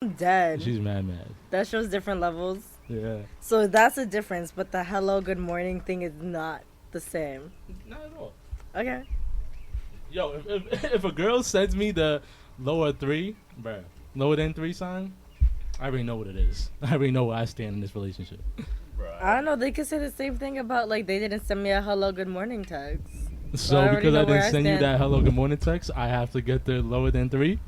I'm dead. She's mad. That shows different levels. Yeah. So that's a difference, but the hello, good morning thing is not the same. Not at all. Okay. Yo, if a girl sends me the lower than 3 sign, I already know what it is. I already know where I stand in this relationship. I don't know. They could say the same thing about, like, they didn't send me a hello, good morning text. So because I didn't send you that hello, good morning text, I have to get the lower than 3?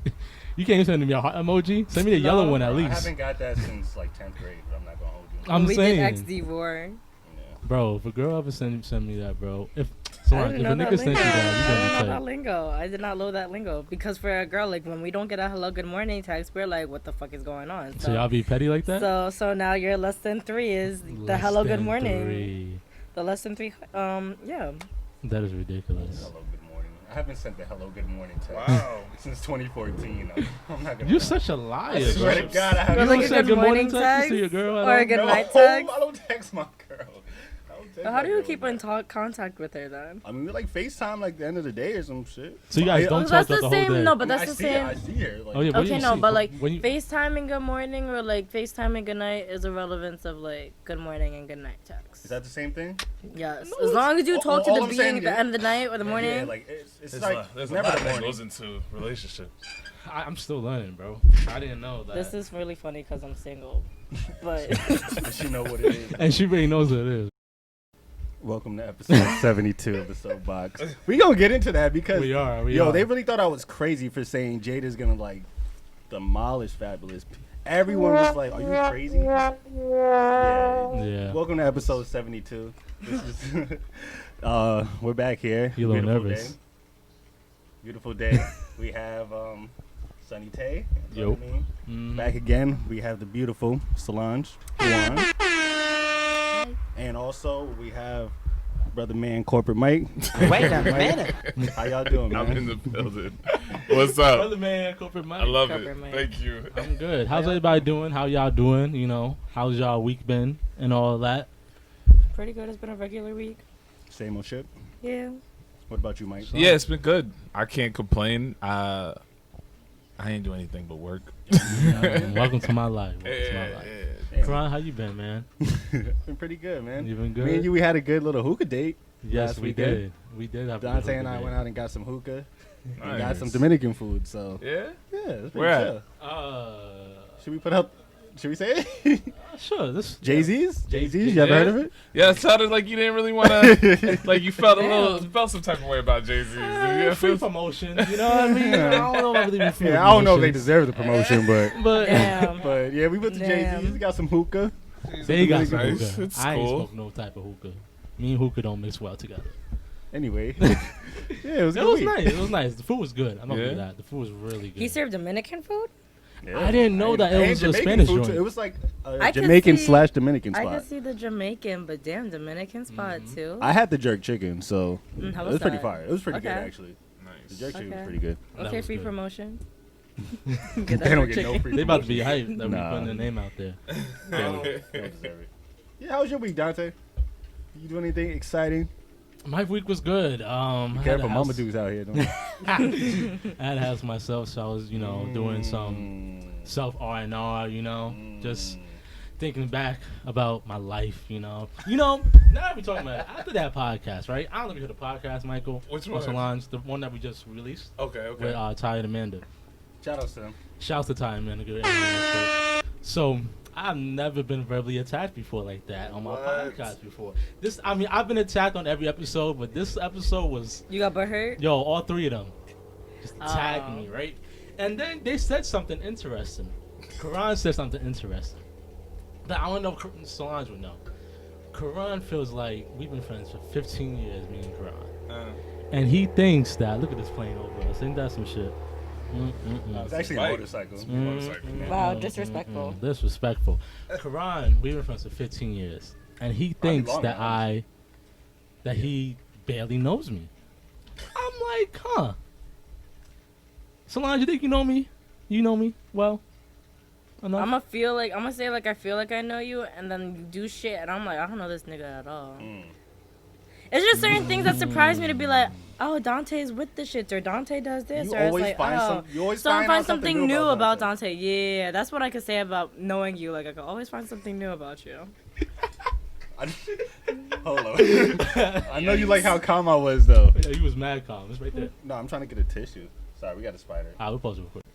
You can't even send me a heart emoji? Send me the yellow one at least. I haven't got that since, like, 10th grade, but I'm not going to hold you. I'm saying. We did XD4. Bro, if a girl ever send me that, bro. If a nigga sends you that, you I gonna didn't know be that tight. lingo. I did not load that lingo. Because for a girl, like, when we don't get a hello, good morning text, we're like, what the fuck is going on? So y'all be petty like that? So now your less than 3 is the hello, good morning. The less than 3, yeah. That is ridiculous. Hello, good morning. I haven't sent the hello, good morning text since 2014. I'm not gonna You're lie. such a liar, I swear to bro. God, I Or haven't. like don't a send good morning morning texts text to your girl at or a all? good No, night text. I don't text my girl. How do you keep in contact with her then? I mean, we like FaceTime like the end of the day or some shit. So you guys don't talk That's the the whole day? same. No, but I mean, that's the same. I see her. Like, Oh, yeah, what do Okay, you no, see? but like When you, FaceTime and good morning or like FaceTime and good night is a relevance of like good morning and good night text. is that the same thing? Yes, as long as you talk to all the I'm being saying at the is- end of the night or the morning. Yeah, like it's There's like a never lot the that morning. goes into relationships. I'm still learning, bro. I didn't know that. This is really funny because I'm single, but She know what it is. And she really knows what it is. Welcome to episode 72 of the Soapbox. We gonna get into that because We are. they really thought I was crazy for saying Jada's gonna like demolish Fabulous. Everyone was like, "Are you crazy?" Yeah. Welcome to episode 72. This is we're back here. You a little Beautiful nervous. day. Beautiful day. We have Sunny Tay. You know what I mean? Back again. We have the beautiful Solange. Juan. And also we have brother man Corporate Mike. Wait a minute. How y'all doing, man? I'm in the building. What's up? Brother man, Corporate Mike. I love Corporate it. Mike. Thank you. I'm good. How's everybody doing? How y'all doing? You know, how's y'all week been and all that? pretty good. It's been a regular week. Same old shit. Yeah. What about you, Mike? Yeah, it's been good. I can't complain. I ain't do anything but work. Welcome to my life. Welcome to my life. Damn. Karan, how you been, man? Been pretty good, man. You been good? Me and you, we had a good little hookah date. Yes, last we weekend. did. We did have a Dante good and I hookah went date. out and got some hookah. And got Nice. some Dominican food. So Yeah? yeah, it's pretty Where at? chill. Should we put up? Should we say it? Sure. This Jay-Z's? Jay-Z's? You ever heard of it? Yeah, it sounded like you didn't really want to, like you felt felt some type of way about Jay-Z's. Yeah, free promotion. You know what I mean? I don't know if I believe in free Yeah, I don't know if they promotions. deserve the promotion, but Damn. but yeah, we went to Damn. Jay-Z's, got some hookah. They got some Nice. hookah. It's I ain't cool. smoke no type of hookah. Me and hookah don't mix well together. Anyway, yeah, it was a It good was week. nice. It was nice. The food was good. I'm not gonna Yeah? do that. The food was really good. He served Dominican food? Yeah. I didn't know that it And was a Jamaican Spanish food, joint. too. It was like I a could Jamaican see- / Dominican I spot. could see the Jamaican, but damn, Dominican spot too. I had the jerk chicken, so How it was was pretty that? fire. It was pretty good, Okay. actually. The Nice. jerk chicken was Okay. pretty good. That Okay, was free good. promotion. They don't get no free They about to be promotion. hyped that we Nah. putting their name out there. They don't deserve it. Yeah, how was your week, Dante? You do anything exciting? My week was good. I Be had careful, a mama house- dudes out here. Don't I had a house myself, so I was, doing some self R&R, just thinking back about my life, Now that we're talking about it, after that podcast, right? I don't know if you heard the podcast, Michael. Which or one? Solange, the one that we just released Okay, with Ty and Amanda. Shout out to them. Shouts to Ty and Amanda. Good evening. So I've never been verbally attacked before like that on my What? podcast before. I've been attacked on every episode, but this episode was, You got butthurt? all three of them just attacked Oh. me, right? And then they said something interesting. Karan said something interesting that I don't know if Solange would know. Karan feels like we've been friends for 15 years, me and Karan. And he thinks that, look at this plane over us, ain't that some shit? It's actually a Bike. motorcycle. Motorcycle. Wow, disrespectful. Disrespectful. Karan, we've been friends for 15 years, and he thinks longer, that that he barely knows me. I'm like, huh? Solange, you think you know me? You know me well enough? I'm gonna say like I feel like I know you, and then you do shit, and I'm like, I don't know this nigga at all. It's just certain things that surprise me to be like, oh, Dante's with the shit, or Dante does this, You or it's always like, find oh, some. You always so I find find out something new about Dante. Yeah, that's what I could say about knowing you. Like, I could always find something new about you. Hold on. I know you like how calm I was though. Yeah, you was mad calm. It's right there. No, I'm trying to get a tissue. Sorry, we got a spider. We'll pause it real quick.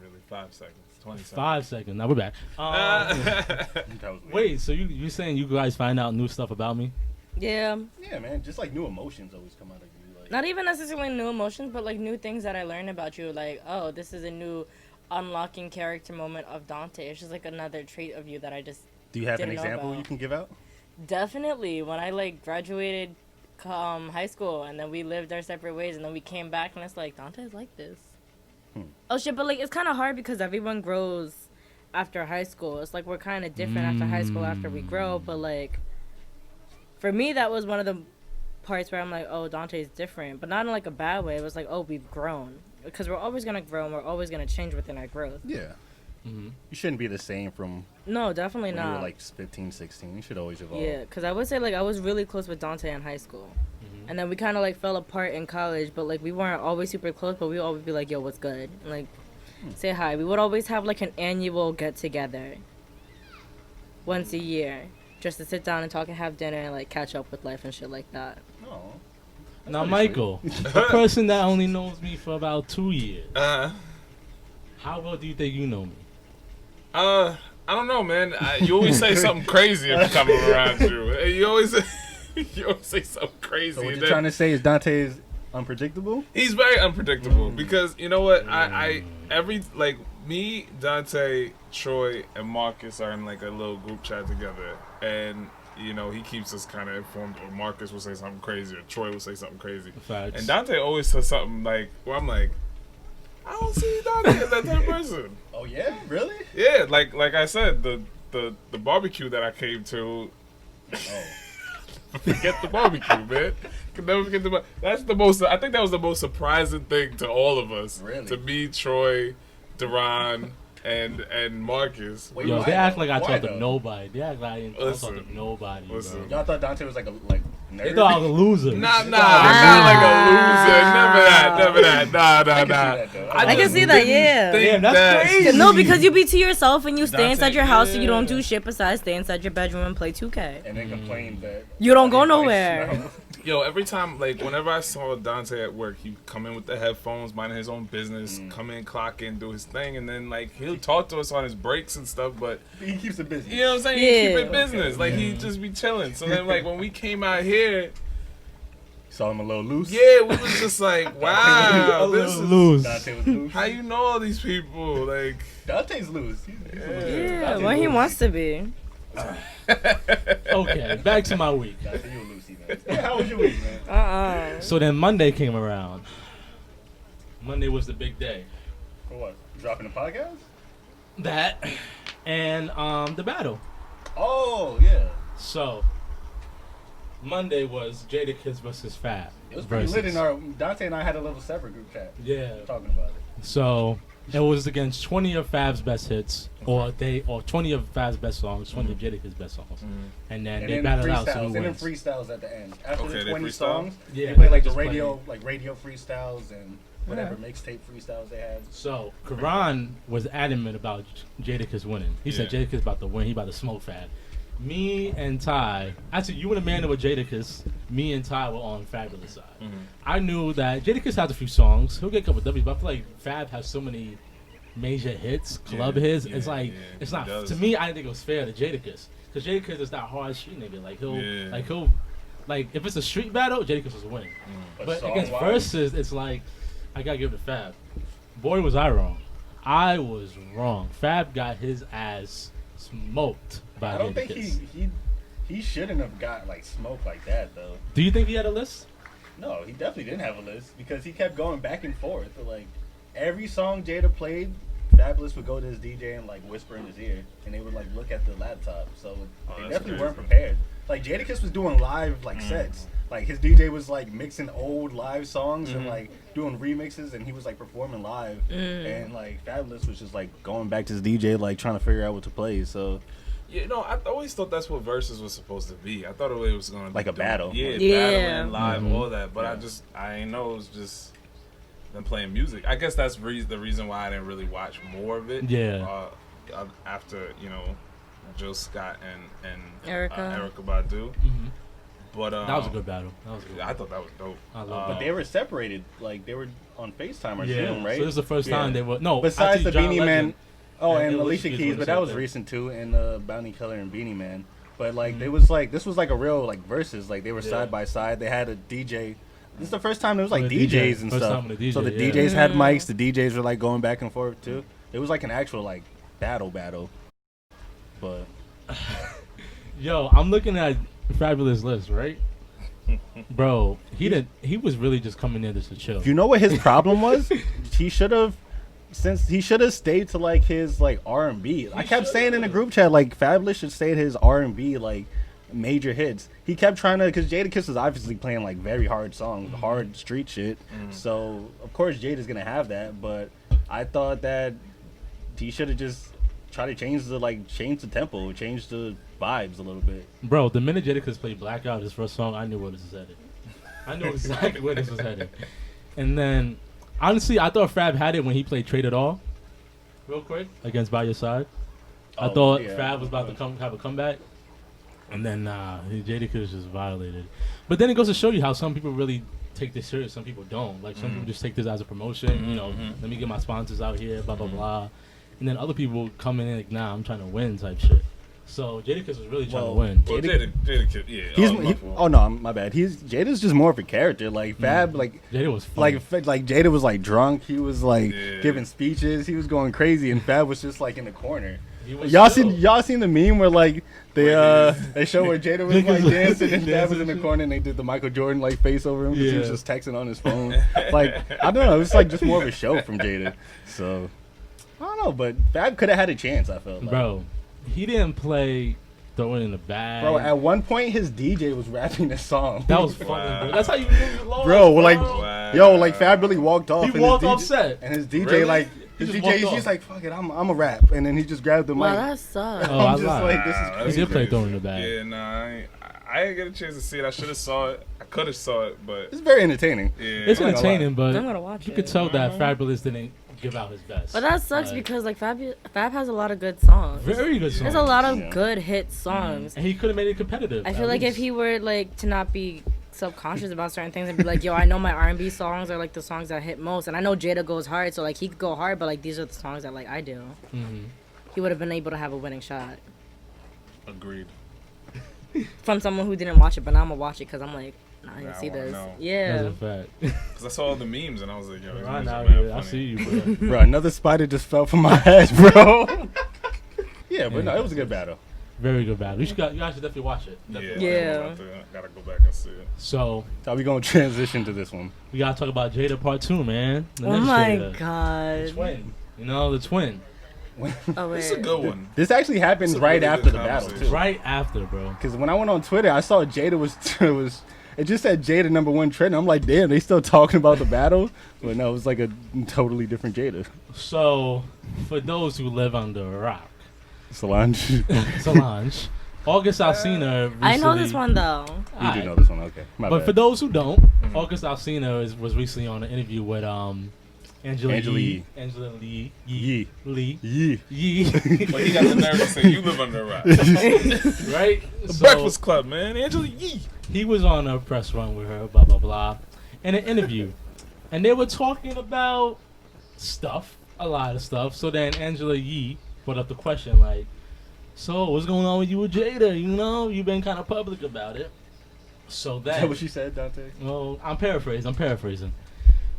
Really, 5 seconds, 20 seconds. 5 seconds. Now we're back. That was weird. Wait, so you saying you guys find out new stuff about me? Yeah. Yeah, man. Just like new emotions always come out of you. Like, Not even necessarily new emotions, but like new things that I learned about you. Like, oh, this is a new unlocking character moment of Dante. It's just like another trait of you that I just do you have an didn't know example about. you can give out? Definitely. When I like graduated high school and then we lived our separate ways and then we came back and it's like, Dante's like this. Oh shit, but like it's kind of hard because everyone grows after high school. It's like we're kind of different after high school after we grow, but like for me that was one of the parts where I'm like, oh, Dante's different, but not in like a bad way. It was like, oh, we've grown, because we're always gonna grow and we're always gonna change within our growth. Yeah. Mm-hmm. You shouldn't be the same from No, definitely when you not. were like 15, 16. You should always evolve. Yeah, because I would say like I was really close with Dante in high school. And then we kind of like fell apart in college, but like we weren't always super close, but we would always be like, yo, what's good? And, like, say hi. We would always have like an annual get together once a year just to sit down and talk and have dinner and like catch up with life and shit like that. Oh. Now, Michael, a person that only knows me for about 2 years, how well do you think you know me? I don't know, man. You always say something crazy if I'm coming around you. You always say something crazy. So what you're trying to say is Dante is unpredictable? He's very unpredictable because you know what? I every like me, Dante, Troy, and Marcus are in like a little group chat together, and you know he keeps us kind of informed. Or Marcus will say something crazy, or Troy will say something crazy, Facts. and Dante always says something like, "Where I'm like, I don't see Dante as that type of person." Oh yeah, really? Yeah, like I said, the barbecue that I came to. Oh. Forget the barbecue, man. Can never forget the. That's the most. I think that was the most surprising thing to all of us. Really? To me, Troy, Duran, and Marcus. Wait, Yo, why they act though? like I Why talked to though? nobody. They act like I didn't talk Listen, to nobody, listen. bro. Y'all thought Dante was like a nerd? They thought I was a loser. Nah, not like a loser. Never that. Nah. I can see that, yeah. Damn, that's crazy. No, because you be to yourself and you stay Dante, inside your house and you yeah. don't do shit besides stay inside your bedroom and play 2K. And then complained that You don't go Like, nowhere. smell. Yo, every time, like, whenever I saw Dante at work, he'd come in with the headphones, minding his own business, come in, clock in, do his thing, and then, like, he'll talk to us on his breaks and stuff, but, He keeps it busy. you know what I'm saying? Yeah. He keep it business. Okay. Like, he'd just be chilling. So then, like, when we came out here, Saw him a little loose. yeah, we was just like, wow, this is, Lose. Dante was loose. how you know all these people? Like, Dante's loose. He's Yeah, Dante's when he loose. wants to be. Okay, back to my week. Dante, you a loosey, man. Yeah, how was your week, man? So then Monday came around. Monday was the big day. For what? Dropping the podcast? That and the battle. Oh, yeah. So Monday was Jadakiss versus Fab. It was pretty versus, lit in our... Dante and I had a little separate group chat. Yeah. Talking about it. So it was against 20 of Fab's best hits, or 20 of Fab's best songs, 20 of Jadakiss' best songs, and then they battled out. So who And then wins? freestyles at the end. After Okay, the they 20 freestyle? songs, Yeah, they play like the just radio freestyles and whatever mixtape freestyles they had. So Karan was adamant about Jadakiss winning. He said Yeah. Jadakiss about to win. He about to smoke Fab. Me and Ty, actually, you and Amanda were Jadakiss. Me and Ty were on Fabulous side. I knew that Jadakiss has a few songs. He'll get a couple W's, but I feel like Fab has so many major hits, club hits. It's like it's he not does. to me. I didn't think it was fair to Jadakiss because Jadakiss is that hard street nigga. Like if it's a street battle, Jadakiss was winning. But against song-wise, verses, it's like I gotta give it to Fab. Boy, was I wrong. I was wrong. Fab got his ass smoked by I don't think Jadakiss. he shouldn't have got like smoked like that though. Do you think he had a list? No, he definitely didn't have a list because he kept going back and forth. Like every song Jada played, Fabulous would go to his DJ and like whisper in his ear, and they would like look at the laptop. So they that's definitely crazy. weren't prepared. Like Jadakiss was doing live like sets. Like his DJ was like mixing old live songs and like doing remixes, and he was like performing live. And like Fabulous was just like going back to his DJ, like trying to figure out what to play. So You know, I always thought that's what verses was supposed to be. I thought it was going to be Like a battle. Yeah, Yeah. battling live, Mhm. all that. But I ain't know it was just them playing music. I guess that's the reason why I didn't really watch more of it. Yeah. After, you know, Jill Scott and Erykah. Erykah Badu. Mhm. But That was a good battle. That was a good. I thought that was dope. I love But that. they were separated. Like, they were on FaceTime or Yeah. Zoom, right? So this is the first Yeah. time they were. No. Besides the actually, John Beanie Legend. Man. Oh, and and Alicia Alicia Keys Keys, were but the that was same. recent too, and Bounty Killer and Beanie Man. But like, it was like, this was like a real like versus. Like, they were Yeah. side by side. They had a DJ. This is the first time there was like Oh, the DJ. DJs and First stuff. time with a DJ, So the yeah. DJs had mics. The DJs were like going back and forth too. It was like an actual like battle. But Yo, I'm looking at Fabulous list, right? Bro, he was really just coming in just to chill. you know what his problem was? He should have stayed to like his like R&B. I kept saying in the group chat like Fabulous should stay to his R&B like major hits. He kept trying to, because Jadakiss is obviously playing like very hard songs, hard street shit. So of course Jada's gonna have that, but I thought that he should have just tried to change the tempo, change the vibes a little bit. Bro, the minute Jadakiss played Blackout, his first song, I knew where this was headed. I knew exactly where this was headed. And then, honestly, I thought Fab had it when he played Trade It All, real quick, against By Your Side. I thought yeah. Fab was about to have a comeback. And then, Jadakiss just violated. But then it goes to show you how some people really take this serious, some people don't. Like, some people just take this as a promotion, you know, let me get my sponsors out here, blah, blah, blah. And then other people coming in like, nah, I'm trying to win type shit. So Jadakiss was really trying to win. Well, Jada, yeah. Oh no, my bad. Jada's just more of a character. Like Fab, like Jada was funny. like Jada was like drunk. He was like Yeah. giving speeches. He was going crazy, and Fab was just like in the corner. He was Y'all chill. seen the meme where like they show where Jada was like Niggas dancing and Fab was in the dancing. corner, and they did the Michael Jordan like face over him because he was Yeah. just texting on his phone. Like I don't know, it was like just more of a show from Jada. So I don't know, but Fab could have had a chance. I felt like. Bro, he didn't play Throw It in the Bag. Bro, at one point his DJ was rapping this song. That was funny, bro. That's how you move your lost, Bro, like, Wow. yo, like Fab really walked off. He and walked his off DJ set. and his DJ Really? like He his just DJ, walked he's off. like, fuck it, I'm a rap, and then he just grabbed the mic. Wow, that sucks. Oh, I I'm just lied. like, this is Nah, crazy. He did play crazy. Throw It in the Bag. Yeah, nah, I didn't get a chance to see it. I should have saw it. I could have saw it, but It's very entertaining. yeah. It's I'm not gonna entertaining, but I'm gonna watch you it. could tell that Fabulous didn't give out his best. But that sucks Like, because like Fab has a lot of good songs. very good song. There's a lot of Yeah. good hit songs. And he could have made it competitive. I at feel like if least. he were like to not be subconscious about certain things and be like, yo, I know my R&B songs are like the songs that hit most, and I know Jada goes hard, so like he could go hard, but like these are the songs that like I do. Mhm. He would have been able to have a winning shot Agreed. from someone who didn't watch it, but now I'm gonna watch it because I'm like, nah, I Nah, didn't I see wanna this. know. Yeah. That's a fact. Because I saw all the memes and I was like, yo, these Right memes now, are mad yeah, I funny. see you, bro. Bro, another spider just fell from my head, bro. Yeah, but no, it was a good battle. Very good battle. You guys should definitely watch it. Yeah. Definitely. Yeah. I gotta go back and see it. So So we gonna transition to this one. we gotta talk about Jada Part 2, man. The Oh next my Jada. The god. twin. You know, the twin. Oh wait. It's a good one. This actually happened It's a right really after good the battle conversation. too. Right after, bro. Because when I went on Twitter, I saw Jada was it just said Jada #1 trending. I'm like, damn, they still talking about the battle? But no, it was like a totally different Jada. So, for those who live under a rock, Solange, you Solange, August Alsina recently... I know this one though. do Alright. know this one, okay? My But bad. for those who don't, August Alsina was recently on an interview with Angela Angela Yee. Yee. Angela Lee. Yee. Lee. Yee. Yee. But he got the nerve to say, you live under a rock. Right? The So, Breakfast Club, man. Angela Yee. he was on a press run with her, blah, blah, blah, in an interview. And they were talking about stuff, a lot of stuff. So then Angela Yee put up the question, like, so what's going on with you with Jada? You know, you've been kind of public about it. So Is then... that what she said, Dante? Well, I'm paraphrasing.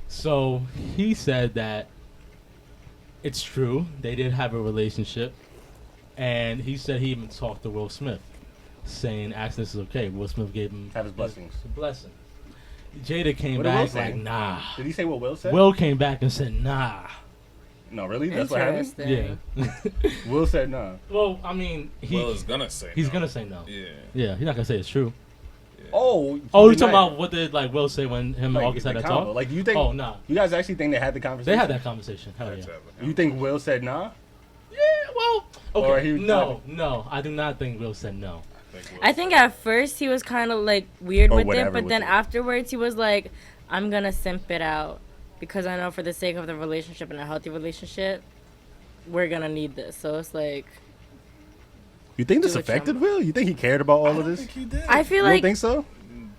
So he said that it's true they did have a relationship, and he said he even talked to Will Smith, saying, "Ask this is okay." Will Smith gave him Have his blessings. blessing. Jada came What did Will back say? like, "Nah." Did he say what Will said? Will came back and said, "Nah." No, really? That's what happened? Interesting. Yeah. Will said no. Well, I mean, Will is gonna say he's no. gonna say no. Yeah. Yeah, he's not gonna say it's true. Oh, Oh, you're denied talking it. about what did like Will say when him and Like, August had the that combo. talk? Like, do you think? Oh, nah. You guys actually think they had the conversation? They had that conversation. Hell yeah. You think Will said nah? Yeah, well, Okay. Or he no, I do not think Will said no. I think at first he was kind of like weird Or with it, whatever but with then it. afterwards he was like, I'm gonna simp it out because I know for the sake of the relationship and a healthy relationship, we're gonna need this. So it's like, You think this Do what affected you- Will? You think he cared about all I of don't this? think he did. I feel You like don't think so?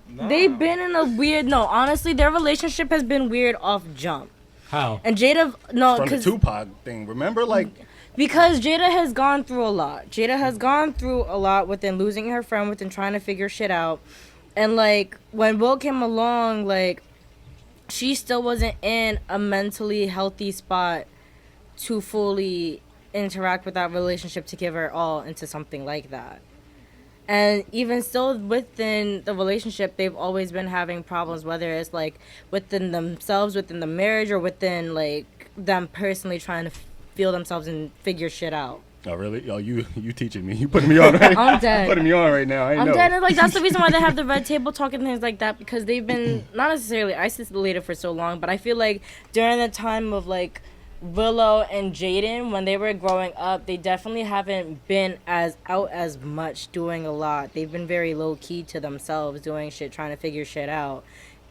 Nah. they've been in a weird. No, honestly, their relationship has been weird off jump. How? And Jada, no, From the because Tupac thing, remember? Like, Jada has gone through a lot. Jada has gone through a lot within losing her friend, within trying to figure shit out. And, like, when Will came along, like, she still wasn't in a mentally healthy spot to fully interact with that relationship to give her all into something like that. And even still within the relationship, they've always been having problems, whether it's, like, within themselves, within the marriage, or within, like, them personally trying to feel themselves and figure shit out. oh really? Oh, you teaching me? You putting me on right? I'm dead. Putting me on right now. I I'm know. dead. And, like, that's the reason why they have the red table talk and things like that, because they've been not necessarily isolated for so long, but I feel like during the time of, like, Willow and Jaden, when they were growing up, they definitely haven't been as out as much doing a lot. They've been very low-key to themselves, doing shit, trying to figure shit out,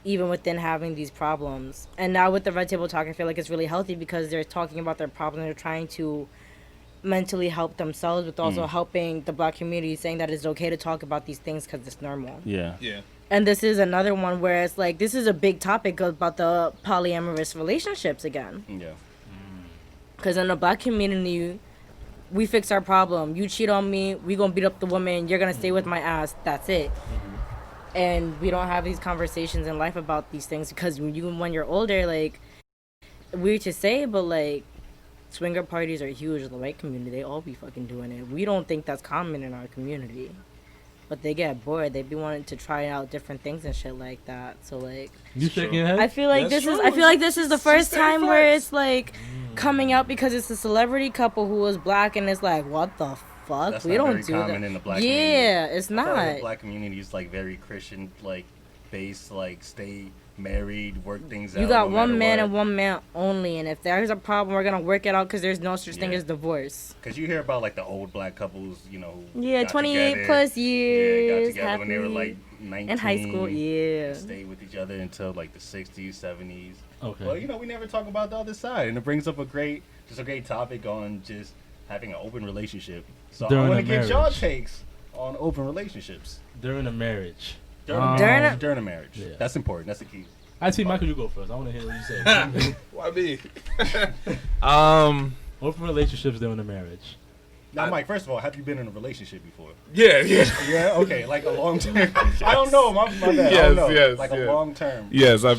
even within having these problems. And now with the red table talk, I feel like it's really healthy because they're talking about their problems. They're trying to mentally help themselves, but also helping the black community, saying that it's okay to talk about these things because it's normal. Yeah. Yeah. And this is another one where it's like, this is a big topic about the polyamorous relationships again. Yeah. Because in the black community, we fix our problem. You cheat on me, we gonna beat up the woman, you're gonna stay with my ass, that's it. And we don't have these conversations in life about these things because when you're older, like, weird to say, but, like, swinger parties are huge in the white community. They all be fucking doing it. We don't think that's common in our community. But they get bored. They be wanting to try out different things and shit like that. So, like, You shaking your head? I feel like That's this is true. I feel like this is the first Stating time where facts. it's like coming out because it's a celebrity couple who was black, and it's like, what the fuck? That's We not don't very do common that. in the black Yeah, community. it's I feel like not. the black community is like very Christian, like based, like stay married, work things out. You got no one matter man what. and one man only, and if there's a problem, we're gonna work it out because there's no such thing Yeah. as divorce. Cause you hear about like the old black couples, you know. Who Yeah, got 28 together. plus Yeah, years, got together when they were happily like 19 in high school. Yeah. Stayed with each other until like the 60s, 70s. Okay. Well, you know, we never talk about the other side, and it brings up a great topic on just having an open relationship. So During I want a to get y'all marriage. takes on open relationships During a marriage. during a marriage. Yeah. That's important. That's the key. I see, Michael, you go first. I want to hear what you say. Why me? Open relationships during a marriage. Now, Mike, first of all, have you been in a relationship before? Yeah. Yeah, okay, like a long term. I don't know, my bad. I don't Yes, know. yes, Like yes. a long term. Yes, I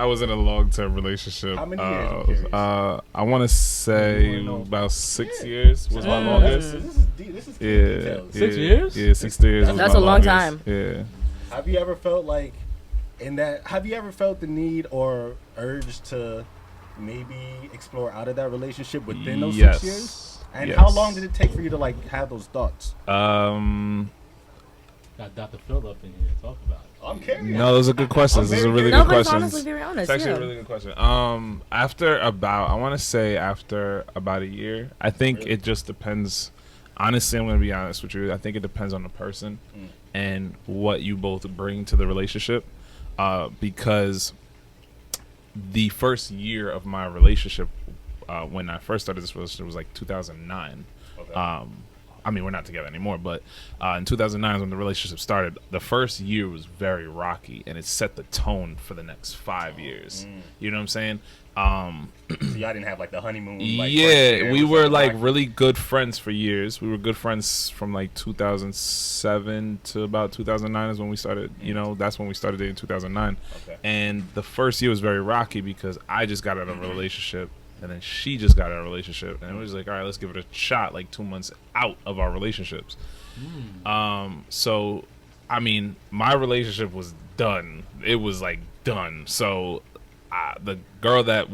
was in a long-term relationship. How many years, I'm curious? I want to say You wanna know? about 6 years was my Mm. longest. This is deep. This is key Yeah, details. 6 years? Yeah, 6 years. was That's my a long longest. time. Yeah. Have you ever felt like have you ever felt the need or urge to maybe explore out of that relationship within those Yes. 6 years? And Yes. how long did it take for you to like have those thoughts? Got Dr. Phil up in here. Talk about it. I'm curious. No, those are good questions. Those are really No, good but it's questions. honestly very honest. It's actually Yeah. a really good question. After about a year, I think Really? it just depends. Honestly, I'm going to be honest with you. I think it depends on the person and what you both bring to the relationship. Because the first year of my relationship, when I first started this relationship, was like 2009. Okay. I mean, we're not together anymore, but in 2009 is when the relationship started. The first year was very rocky, and it set the tone for the next 5 years. You know what I'm saying? So y'all didn't have like the honeymoon. Like, first Yeah, year, we it was, were like rocky? really good friends for years. We were good friends from like 2007 to about 2009 is when we started. You know, that's when we started dating in 2009. Okay. And the first year was very rocky because I just got out of a relationship, and then she just got out of a relationship, and it was like, all right, let's give it a shot. Like 2 months out of our relationships. So, I mean, my relationship was done. It was like done. So, the girl that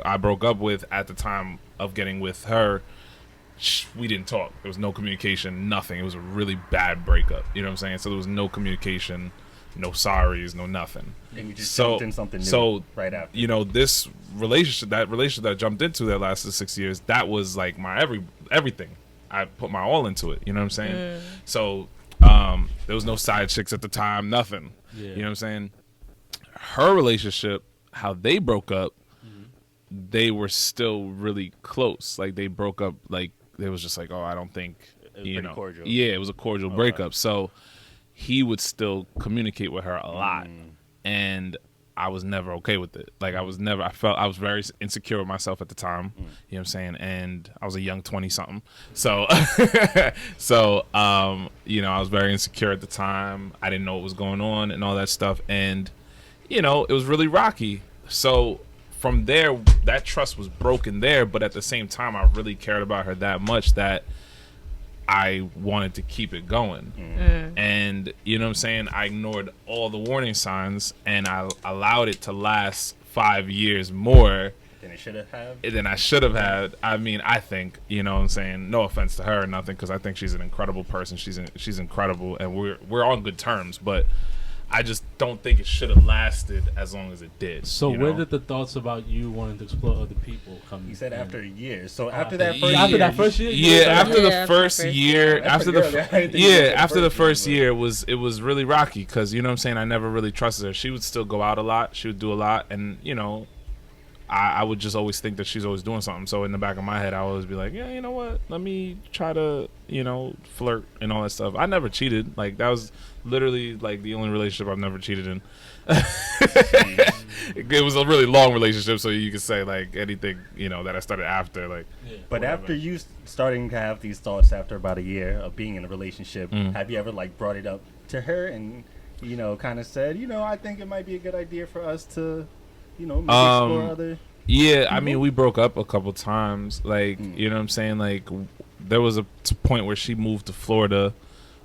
I broke up with at the time of getting with her, we didn't talk. There was no communication, nothing. It was a really bad breakup. You know what I'm saying? So there was no communication, no sorries, no nothing. And you just So- jumped in something new so, right after. You know, that relationship that I jumped into that lasted 6 years, that was like my everything. I put my all into it. You know what I'm saying? So there was no side chicks at the time, nothing. Yeah. You know what I'm saying? Her relationship, how they broke up, they were still really close. Like they broke up, like they was just like, oh, I don't think, cordial. Yeah, it was a cordial breakup. So he would still communicate with her a lot, and I was never okay with it. Like I was very insecure with myself at the time. You know what I'm saying? And I was a young 20-something. So, I was very insecure at the time. I didn't know what was going on and all that stuff. And, it was really rocky. So from there, that trust was broken there. But at the same time, I really cared about her that much that I wanted to keep it going. And you know what I'm saying, I ignored all the warning signs and I allowed it to last 5 years more than I should have had. I mean, I think, you know what I'm saying, no offense to her or nothing, because I think she's an incredible person. She's incredible and we're on good terms, but I just don't think it should have lasted as long as it did. So where did the thoughts about you wanting to explore other people come? You said after a year. So after that first year? Yeah, after the first year, after the first year, it was really rocky because, you know what I'm saying, I never really trusted her. She would still go out a lot. She would do a lot. And, I would just always think that she's always doing something. So in the back of my head, I would always be like, yeah, you know what? Let me try to, flirt and all that stuff. I never cheated. Like, that was literally, like, the only relationship I've never cheated in. It was a really long relationship, so you could say, like, anything, that I started after, like. Yeah. But whatever. After you starting to have these thoughts after about a year of being in a relationship, have you ever, like, brought it up to her and, kind of said, I think it might be a good idea for us to... maybe explore other people? I mean, we broke up a couple times. Like, you know what I'm saying? Like, there was a point where she moved to Florida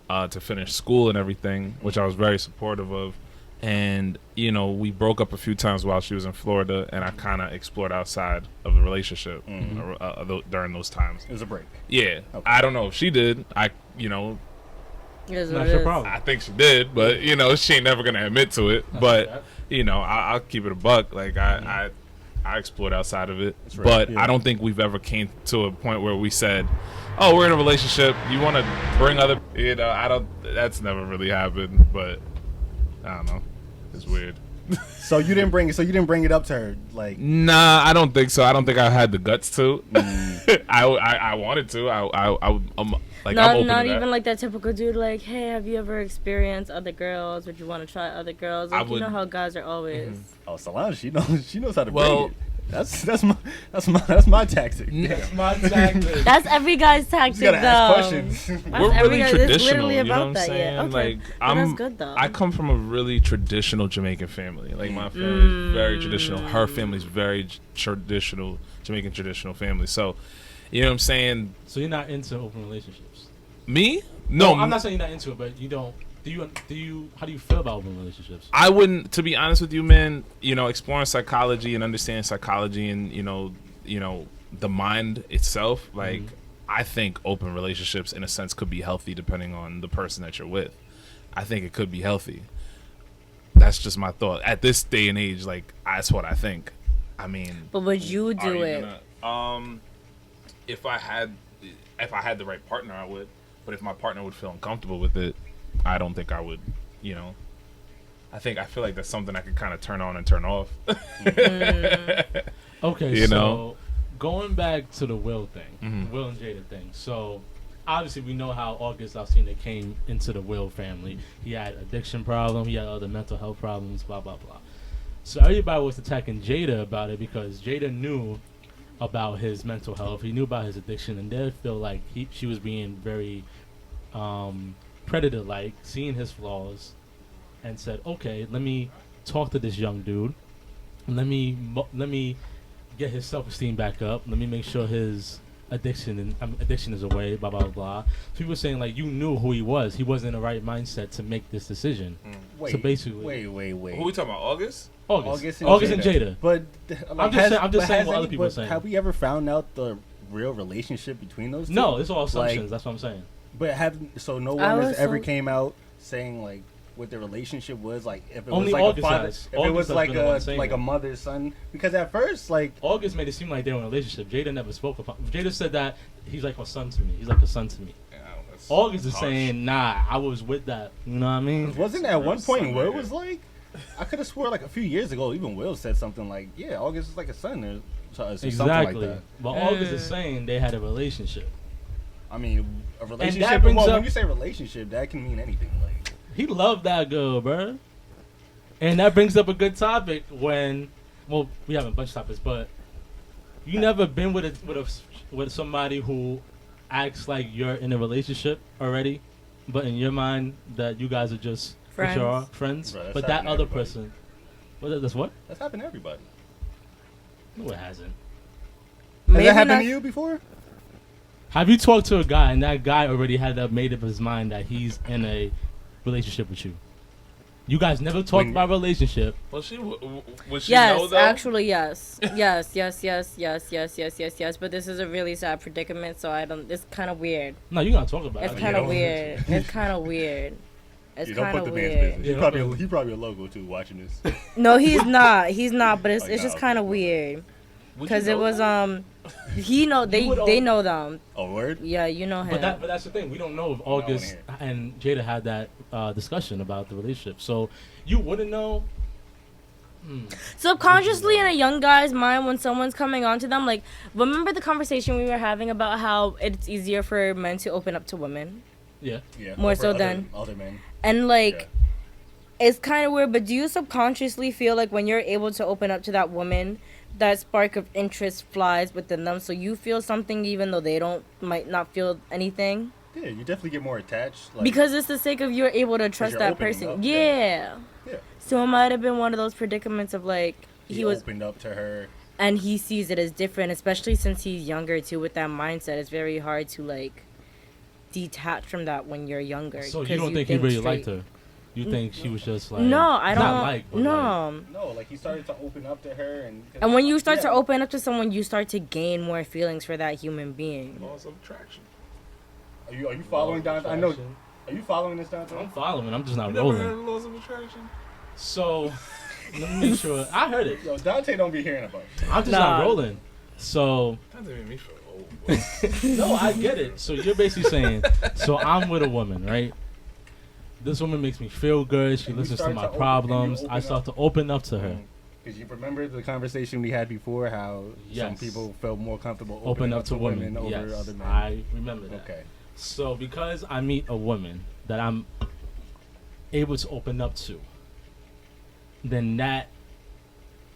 to finish school and everything, which I was very supportive of. And, we broke up a few times while she was in Florida, and I kind of explored outside of the relationship during those times. It was a break. Yeah. Okay. I don't know if she did. That's your problem. I think she did, but, she ain't never going to admit to it. But... I'll keep it a buck. Like I explored outside of it, right. But I don't think we've ever came to a point where we said, "Oh, we're in a relationship. You want to bring other?" I don't. That's never really happened. But I don't know. It's weird. So you didn't bring it up to her, like? Nah, I don't think so. I don't think I had the guts to. I wanted to. I'm like, not even like that typical dude. Like, hey, have you ever experienced other girls? Would you want to try other girls? Like, you know how guys are always. Oh, Solange, she knows how to bring it. That's my tactic. That's my tactic. That's every guy's tactic, though. Ask questions. We're really traditional. It's literally about you know what I'm that. saying? Yeah. Okay. Like, that's good though. I come from a really traditional Jamaican family. Like my family's very traditional. Her family's very traditional Jamaican traditional family. So, you know what I'm saying? So you're not into open relationships? Me? No, I'm not saying you're not into it, but you don't. Do you? How do you feel about open relationships? I wouldn't, to be honest with you, man. Exploring psychology and understanding psychology and the mind itself. Like, I think open relationships, in a sense, could be healthy depending on the person that you're with. I think it could be healthy. That's just my thought at this day and age. Like, that's what I think. I mean, but would you do it? If I had the right partner, I would. But if my partner would feel uncomfortable with it, I don't think I would, I feel like that's something I could kind of turn on and turn off. Okay, going back to the Will thing, Will and Jada thing. So, obviously we know how August Alsina came into the Will family. He had addiction problem, he had other mental health problems, blah, blah, blah. So everybody was attacking Jada about it because Jada knew about his mental health. He knew about his addiction, and they feel like she was being very... predator-like, seeing his flaws, and said, "Okay, let me talk to this young dude. Let me get his self-esteem back up. Let me make sure his addiction is away." Blah blah blah. So people were saying like, you knew who he was. He wasn't in the right mindset to make this decision. So basically, wait. Who are we talking about? August and Jada. But I'm just saying what other people are saying. Have we ever found out the real relationship between those two? No, it's all assumptions. That's what I'm saying. But no one has ever came out saying like, what the relationship was, like if it Only was like August a father, has. if it August was has like been the one saying a that. mother son. Because at first, like August made it seem like they were in a relationship. Jada never spoke about. Jada said that he's like a son to me. He's like a son to me. Yeah, that's August is harsh. saying, nah, I was with that. You know what I mean? wasn't at one point Son Will right was here. like, I could have swore like a few years ago, even Will said something like, yeah, August is like a son or something Exactly. like that. But August is saying they had a relationship. I mean, a relationship. brings Well, up- when you say relationship, that can mean anything. Like, He loved that girl, bruh. And that brings up a good topic when, well, we have a bunch of topics, but you never been with somebody who acts like you're in a relationship already, but in your mind that you guys are just Friends. what you are, friends. Bro, that's But that happened to other everybody. person, that's what? that's happened to everybody. No, it hasn't. Has Maybe that happened not- to you before? Have you talked to a guy and that guy already had made up his mind that he's in a relationship with you? You guys never talked When- about relationship. Well, would she know Yes, though? actually, yes. Yes. But this is a really sad predicament, so I don't. It's kind of weird. No, you're gonna talk about It's it. kind of don't- weird. It's kind of weird. It's You don't kind put of the man's weird. business. Yeah, He probably a logo too watching this. No, he's not. He's not. But it's Oh, it's just no. kind of weird Would you because it know was that? he know they would they al- know them. Oh, word? Yeah, you know him. But that's the thing. We don't know if August and Jada had that discussion about the relationship. So you wouldn't know. Subconsciously in a young guy's mind, when someone's coming on to them, like, remember the conversation we were having about how it's easier for men to open up to women? Yeah. Yeah. More for so other- than- other men. And, like, Yeah. it's kind of weird, but do you subconsciously feel like when you're able to open up to that woman, that spark of interest flies within them, so you feel something even though they might not feel anything? Yeah, you definitely get more attached. Like, Because it's the sake of you're able to trust you're that opening person. up, Yeah. yeah. So it might have been one of those predicaments of, like, He was opened up to her. and he sees it as different, especially since he's younger too. With that mindset, it's very hard to like detach from that when you're younger. So you 'cause don't think he really straight. liked her? You think she was just like No, I don't. Not like, but like, no. No, like he started to open up to her, And when you start to Yeah. open up to someone, you start to gain more feelings for that human being. Laws of attraction. Are you following down? I know. Are you following this down? I'm following. I'm just not You never heard rolling. of laws of attraction? So let me make sure. I heard it. Yo, Dante don't be hearing about shit. I'm just Nah. not rolling. So That didn't make me feel old. no, I get it. So you're basically saying, so I'm with a woman, right? This woman makes me feel good. She And you listens to start my to open- problems. and you I open start up. to open up to her. Because you remember the conversation we had before, how some Yes. people felt more comfortable Open up to women women. over Yes, other men. I remember that. Okay. So because I meet a woman that I'm able to open up to, then that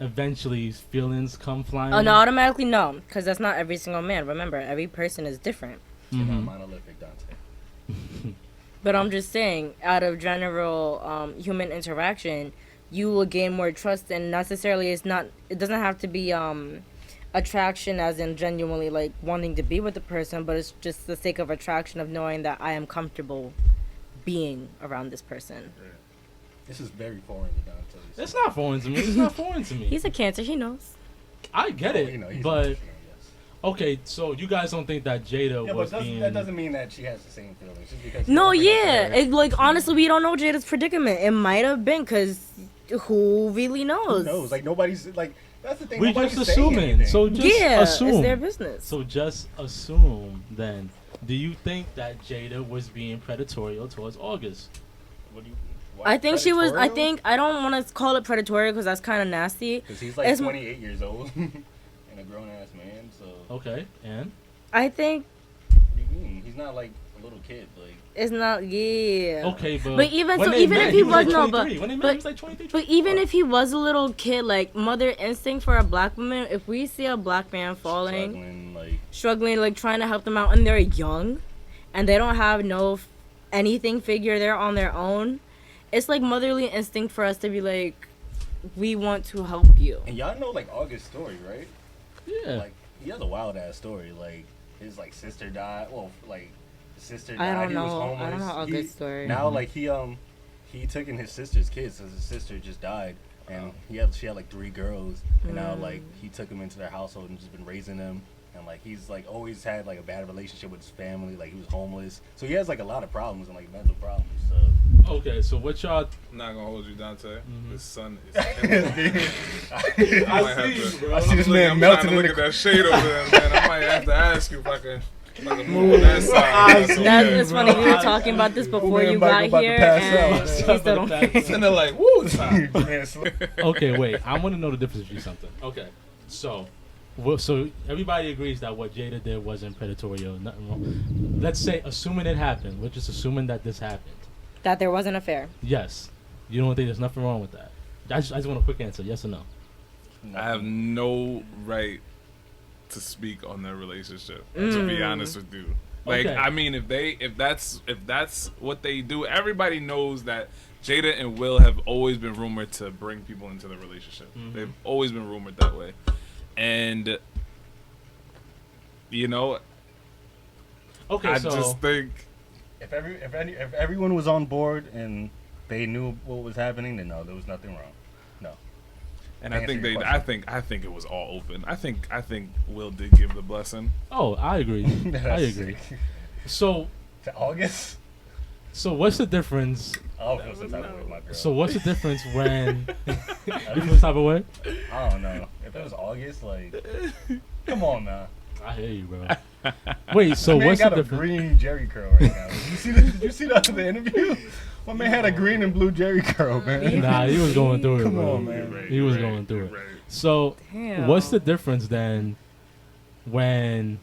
eventually feelings come flying. Oh no, automatically no, because that's not every single man. Remember, every person is different. You're not Mhm. monolithic, Dante. But I'm just saying, out of general human interaction, you will gain more trust, and necessarily it doesn't have to be attraction as in genuinely like wanting to be with the person, but it's just the sake of attraction of knowing that I am comfortable being around this person. This is very foreign to Dante. It's not foreign to me. It's not foreign to me. He's a Cancer, he knows. I get it, You know, he's but emotional, yes. okay. So you guys don't think that Jada Yeah, was but being? that doesn't mean that she has the same feelings. Just because No, you open up to yeah, her, it, like honestly, we don't know Jada's predicament. It might have been because who really knows? who knows? Like nobody's like. That's the thing. We're nobody's just saying assuming. anything. So just yeah, assume. it's their business. So just assume then. Do you think that Jada was being predatory towards August? What do you, I think she was. I don't want to call it predatory because that's kind of nasty. Because he's like it's- 28 years old and a grown ass man. So Okay, and I think what do you mean? He's not like a little kid. Like it's not. Yeah. okay, but But even when so, they even met, if he was like was no, but 23. When they met, but- he was like 23. But even if he was a little kid, like mother instinct for a black woman, if we see a black man falling, struggling, like trying to help them out, and they're young, and they don't have anything figure, they're on their own. It's like motherly instinct for us to be like, we want to help you. And y'all know like August's story, right? yeah, Like he has a wild ass story. Like his like sister died. Well, like his sister I died. don't He know. was homeless. I don't know August's story. Now like he took in his sister's kids because his sister just died, and she had like 3 girls, and now like he took them into their household and just been raising them. and like he's like always had like a bad relationship with his family. Like he was homeless, so he has like a lot of problems and like mental problems. So. Okay, so what y'all? I'm not gonna hold you, Dante. Mm-hmm. His son is. I I see this man I'm melting trying to in look at the. that shade over there, man. I might have to ask you if I can move that side. That's funny. We were talking about this before you got here, and he still don't care. And they're like, woo, time. Okay, wait. I want to know the difference between something. Okay, so everybody agrees that what Jada did wasn't predatory or nothing wrong. Let's say, assuming it happened, we're just assuming that this happened. That there was an affair. Yes. You don't think there's nothing wrong with that? I just want a quick answer. Yes or no? I have no right to speak on their relationship. To be honest with you, like Okay. I mean, if that's what they do, everybody knows that Jada and Will have always been rumored to bring people into the relationship. Mm-hmm. They've always been rumored that way, and you know, Okay, I so just think. If everyone was on board and they knew what was happening, then no, there was nothing wrong. No. And To I think answer your I think it was all open. I think Will did give the blessing. oh, I agree. I agree. Sick. So To August? what's the difference? I'll feel some type of way, my girl. So what's the difference when you feel some type of way? I don't know. If it was August, like, come on, man. I hear you, bro. Wait, so Man what's the got a difference? green Jerry curl right now. Did you see the interview? My man had a green and blue Jerry curl, man. Nah, he was going through it, Come bro. on, man. He was going through it. Right. So Damn. what's the difference then when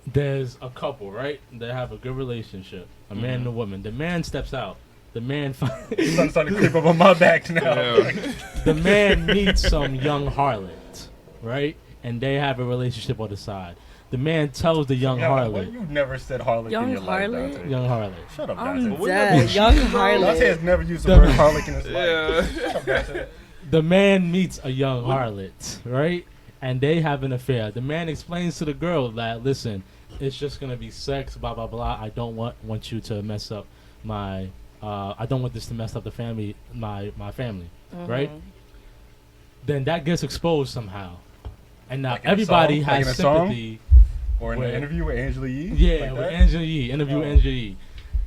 there's a couple, right? They have a good relationship, a man and a woman. The man steps out. The man Sun started to creep up on my back now. Yeah. the man meets some young harlot, right? And they have a relationship on the side. The man tells the young Yeah, harlot, well, you never said harlot Young in your life, harlot? Dante. young harlot. Shut up, I'm Dante. dead. Young Dante harlot. has never used the word harlot in his life. Yeah. Shut up, Dante. The man meets a young harlot, right? And they have an affair. The man explains to the girl that, listen, it's just gonna be sex, blah blah blah. I don't want you to mess up my. I don't want this to mess up the family, my family, right? Then that gets exposed somehow, and now Like in a everybody song? Like has in a song? sympathy. Or in Where- an interview with Angela Yee? Yeah, like with that? Angela Yee, interview with Oh. Angela Yee.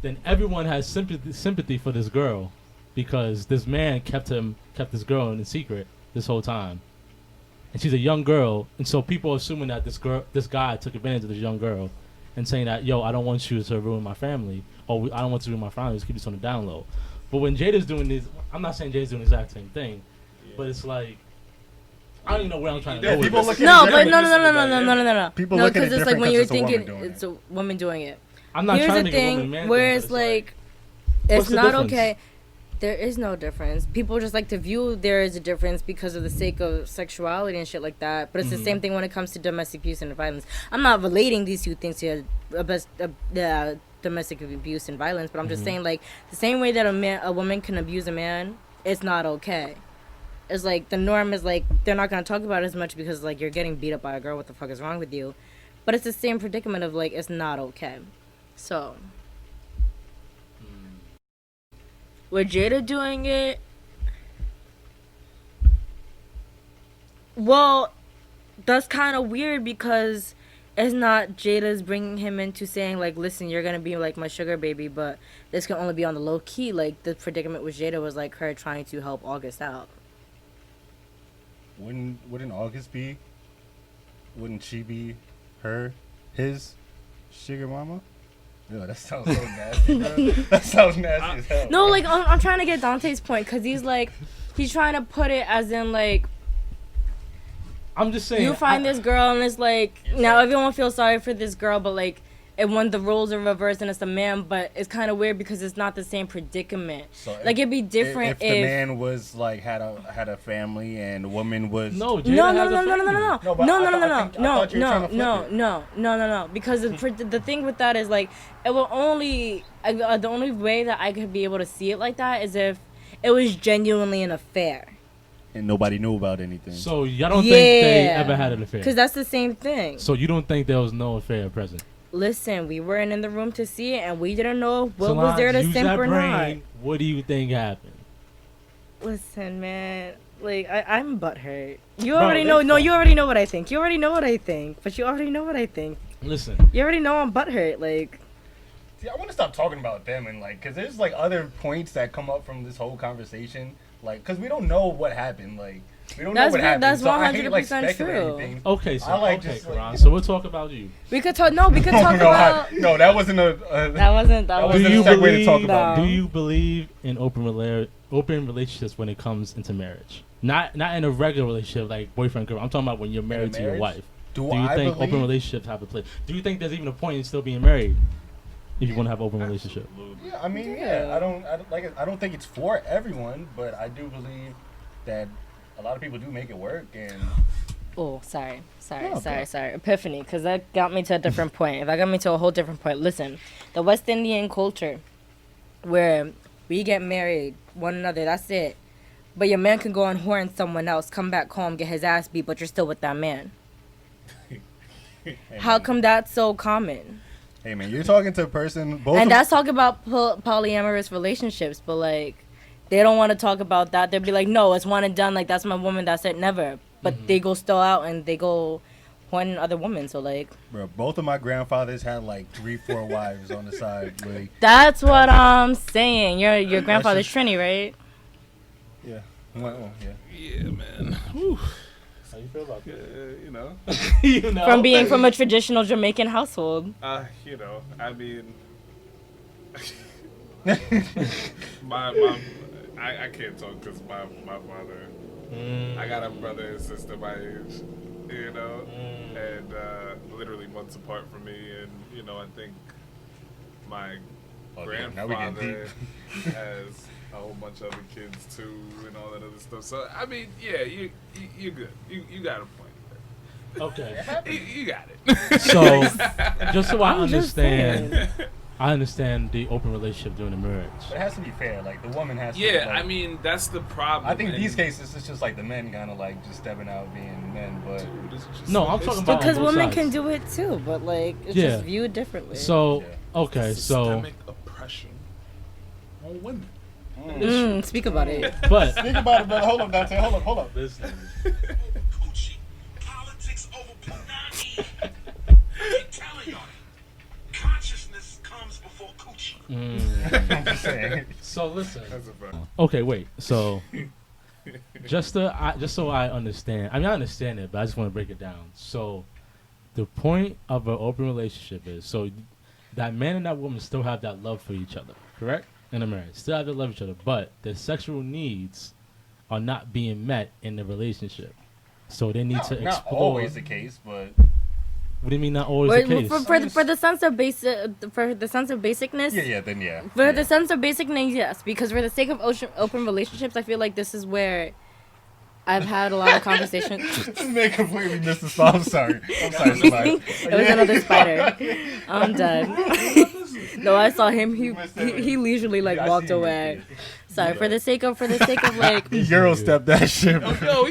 Then everyone has sympathy for this girl because this man kept this girl in secret this whole time, and she's a young girl, and so people are assuming that this guy took advantage of this young girl, and saying that, yo, I don't want you to ruin my family, or I don't want you to ruin my family. Just keep this on the down low. But when Jada's doing this, I'm not saying Jada's doing the exact same thing, but it's like I don't even know where I'm trying to Yeah, go with people this. look at No, it but differently. no. People No, look at it because it's like different when 'cause you're it's a woman thinking doing it's a woman doing it. I'm not Here's trying the to make a woman thing, man where thing, it's but like, what's it's the not difference? okay. There is no difference. People just like to view there is a difference because of the sake of sexuality and shit like that. But it's the same thing when it comes to domestic abuse and violence. I'm not relating these two things to domestic abuse and violence, but I'm just saying, like, the same way that a woman can abuse a man, it's not okay. It's like the norm is like they're not gonna talk about it as much because like you're getting beat up by a girl. What the fuck is wrong with you? But it's the same predicament of like it's not okay. So with Jada doing it, well, that's kind of weird because it's not Jada's bringing him into saying like, listen, you're gonna be like my sugar baby, but this can only be on the low key. Like the predicament with Jada was like her trying to help August out. Wouldn't August be? Wouldn't she be his sugar mama? Ew, that sounds so nasty, bro. That sounds nasty as hell. No, bro. like I'm trying to get Dante's point because he's trying to put it as in like I'm just saying you find this girl and it's like now everyone feels sorry for this girl, but like and when the roles are reversed and it's a man, but it's kind of weird because it's not the same predicament. So Like it'd be different if the man was like had a family and the woman was No, Jada No, has a family. No, but I thought you were trying to flip it. No. Because the thing with that is like, it will only the only way that I could be able to see it like that is if it was genuinely an affair. and nobody knew about anything. So y'all don't think they ever had an affair? Because that's the same thing. So you don't think there was no affair present? Listen, we weren't in the room to see it, and we didn't know what Solange, was there to use simp that or not. brain. What do you think happened? Listen, man. Like I'm butthurt. You Bro, already know. No, you already know what I think. You already know what I think. But you already know what I think. Listen. You already know I'm butthurt. Like. See, I want to stop talking about them and like, cause there's like other points that come up from this whole conversation, like, cause we don't know what happened, like, we don't know what happened. That's so I hate, like, 100% speculating true. things. Okay, so like, okay, just, Karan. like, So we'll talk about you. We could talk. No, we could talk about. No, that wasn't a. That wasn't. That Do wasn't. you a segue segue to talk about Do me. you believe in open relationships when it comes into marriage? Not in a regular relationship like boyfriend girl. I'm talking about when you're married to your wife. Do you I think believe? open relationships have a place? Do you think there's even a point in still being married if you want to have an open relationship? Yeah, I mean, yeah, I don't think it's for everyone, but I do believe that a lot of people do make it work, and Oh, sorry. Oh, okay. Epiphany, because that got me to a different point. That got me to a whole different point. Listen, the West Indian culture, where we get married, one another, that's it. But your man can go on whore and someone else, come back home, get his ass beat, but you're still with that man. hey, How man. come that's so common? Hey man, you're talking to a person. Both And of- that's talking about polyamorous relationships, but like, they don't want to talk about that. They'll be like, no, it's one and done. Like, that's my woman. That's it. Never. But they go still out and they go one other woman. So like, Bro, both of my grandfathers had like 3-4 wives on the side. Like, that's what I'm saying. Your grandfather's Trini, right? yeah, well, yeah. Yeah, man. Whew. How you feel about You know. you know? From being from a traditional Jamaican household. You know. I mean, I can't talk because my father. I got a brother and sister my age, you know, and literally months apart from me, and you know, I think my Now we getting grandfather has a whole bunch of other kids too, and all that other stuff. So I mean, yeah, you're good. You got a point. Okay. You got it. So, just so I I'm just understand, I understand the open relationship during the marriage. But it has to be fair. Like the woman has to. Yeah, like, I mean that's the problem. I think in and- these cases it's just like the men kind of like just stepping out being men, but Dude, it's just No, I'm it's talking about Because on both women sides. can do it too, but like, it's Yeah. just viewed differently. So, Yeah. okay, so, systemic oppression on women. Speak about it. but think about it, brother. Hold up, Dante. Hold up. listen, Politics over punani. I'm telling y'all, consciousness comes before coochie. I'm just saying. so listen. That's a fact. Okay, wait. So, just so I understand. I mean, I understand it, but I just want to break it down. So, the point of an open relationship is so that man and that woman still have that love for each other, correct? In a marriage, still have to love each other, but their sexual needs are not being met in the relationship. So they need to Not explore. always the case, but What do you mean not always the case? For the sense of basicness. yeah, then yeah. For yeah. the sense of basicness, yes. Because for the sake of open relationships, I feel like this is where I've had a lot of conversations. This man completely missed the spot. I'm sorry, somebody. It was another spider. I'm done. No, I saw him. He leisurely like Yeah, I walked see you. away. Sorry. For the sake of like Euro step that shit. Yo,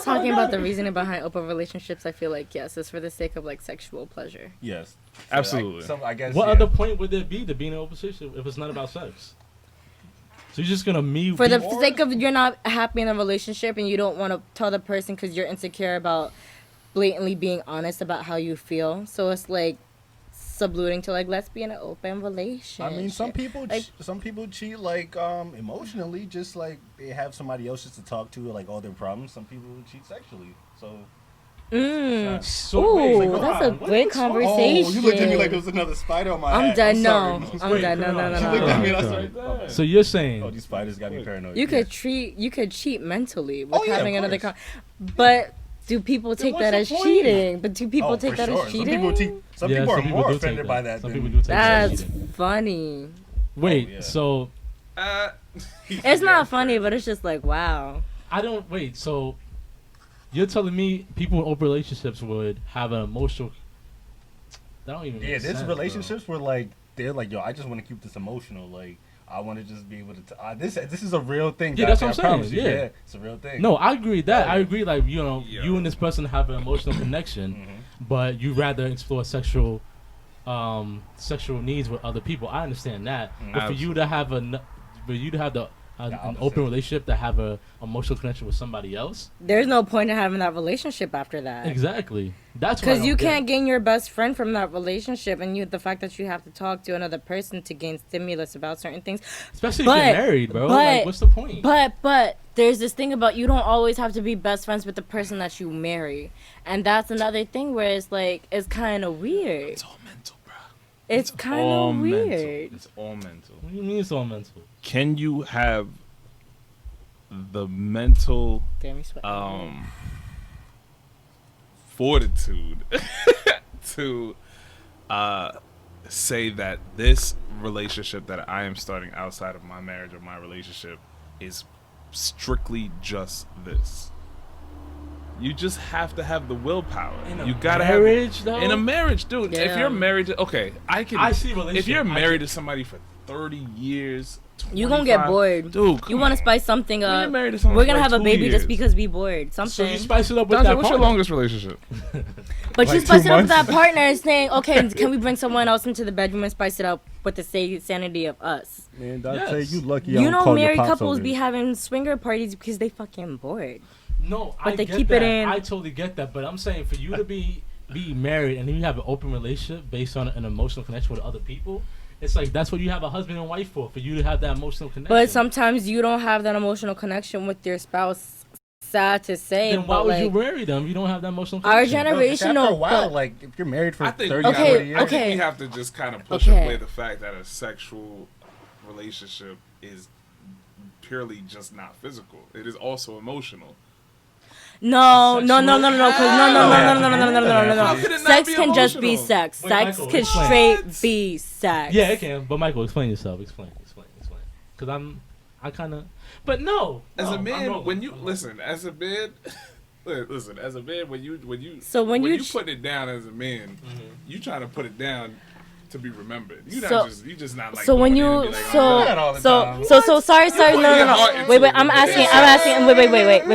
talking about the reasoning behind open relationships, I feel like yes, it's for the sake of like sexual pleasure. Yes, Absolutely. I guess. What yeah. other point would there be to being in a relationship if it's not about sex? So you're just gonna For the sake of you're not happy in a relationship and you don't want to tell the person because you're insecure about blatantly being honest about how you feel. So it's like subluding to like let's be in an open relationship. I mean, some people Like- cheat like emotionally, just like they have somebody else just to talk to, like all their problems. Some people cheat sexually. So. So wait, Ooh, hold that's on. a What great are talking- conversation. Oh, you looked at me like there was another spider on my I'm hat. done. sorry. No, I'm done. No. She looked at me and I Come started. on. Oh, So you're saying these spiders got me paranoid. You could cheat mentally with Oh, yeah, having of another. course. But do people take what's that the as point? cheating? But do people Oh, take for that sure. as cheating? Some Yeah, people are some people more do take offended that. by that. Some than- people do take that. That's funny. Wait, yeah. so It's not funny, but it's just like wow. I don't wait. So you're telling me people in open relationships would have an emotional? That don't even. Yeah, make there's sense, relationships where like they're like, yo, I just want to keep this emotional. Like, I want to just be able to. This is a real thing. Yeah, guys. that's what I I'm promise saying, you. yeah. It's a real thing. Bro. No, I agree with that. Oh, I yeah. agree. Like you Yeah. and this person have an emotional connection, Mm-hmm. but you rather explore sexual needs with other people. I understand that. But for you to have the an open relationship to have a emotional connection with somebody else. There's no point in having that relationship after that. Exactly. That's because you can't gain your best friend from that relationship, and the fact that you have to talk to another person to gain stimulus about certain things. Especially if you're married, bro. Like, what's the point? But there's this thing about you don't always have to be best friends with the person that you marry, and that's another thing where it's like it's kind of weird. It's all mental, bro. It's kind of weird. It's all mental. What do you mean it's all mental? Can you have the mental fortitude to say that this relationship that I am starting outside of my marriage or my relationship is strictly just this? You just have to have the willpower. You gotta have in a marriage, dude. Yeah. If you're married, I see relationship. If you're married to somebody for 30 years, you gonna get bored, dude. You want to spice something up. You're married to someone we're gonna have a baby just because we bored. Something. So you spice it up with that. What's your longest relationship? But like you spice it up with that partner, saying, "Okay, can we bring someone else into the bedroom and spice it up with the sanity of us?" Man, I'd say you lucky. You know, married couples be having swinger parties because they fucking bored. No, but they get keep that. it in. I totally get that, but I'm saying for you to be married and then you have an open relationship based on an emotional connection with other people, it's like that's what you have a husband and wife for you to have that emotional connection. But sometimes you don't have that emotional connection with your spouse. Sad to say, then why would you marry them? You don't have that emotional connection. Our generation, after a while, like if you're married for 30, 40 years, I think we have to just kind of push away the fact that a sexual relationship is purely just not physical. It is also emotional. No. Sex can just be sex. Sex can straight be sex. Yeah, it can. But Michael, explain yourself. Explain. Because I kind of. But no. As a man, when you listen, as a man, when you put it down as a man, you trying to put it down to be remembered. You just not like. So when you sorry. No. Wait. I'm asking.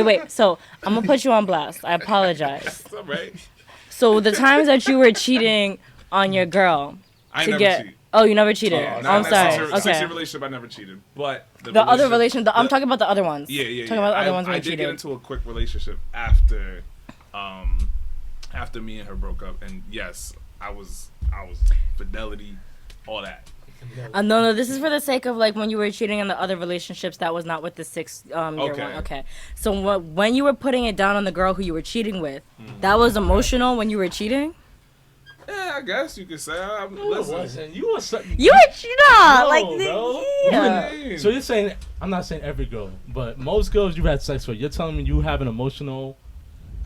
Wait. So I'm gonna put you on blast. I apologize. That's all right. So the times that you were cheating on your girl cheat. Oh, you never cheated. I'm sorry. Okay. 6-year relationship, I never cheated. But the other relationship, I'm talking about the other ones. Yeah. Talking about the other ones where I you did cheated. get into a quick relationship after me and her broke up, and yes, I was fidelity, all that. No. This is for the sake of like when you were cheating on the other relationships. That was not with the 6-year one. Okay. So when you were putting it down on the girl who you were cheating with, that was emotional when you were cheating. Yeah, I guess you could say. Listen, you were So you're saying I'm not saying every girl, but most girls you've had sex with, you're telling me you have an emotional.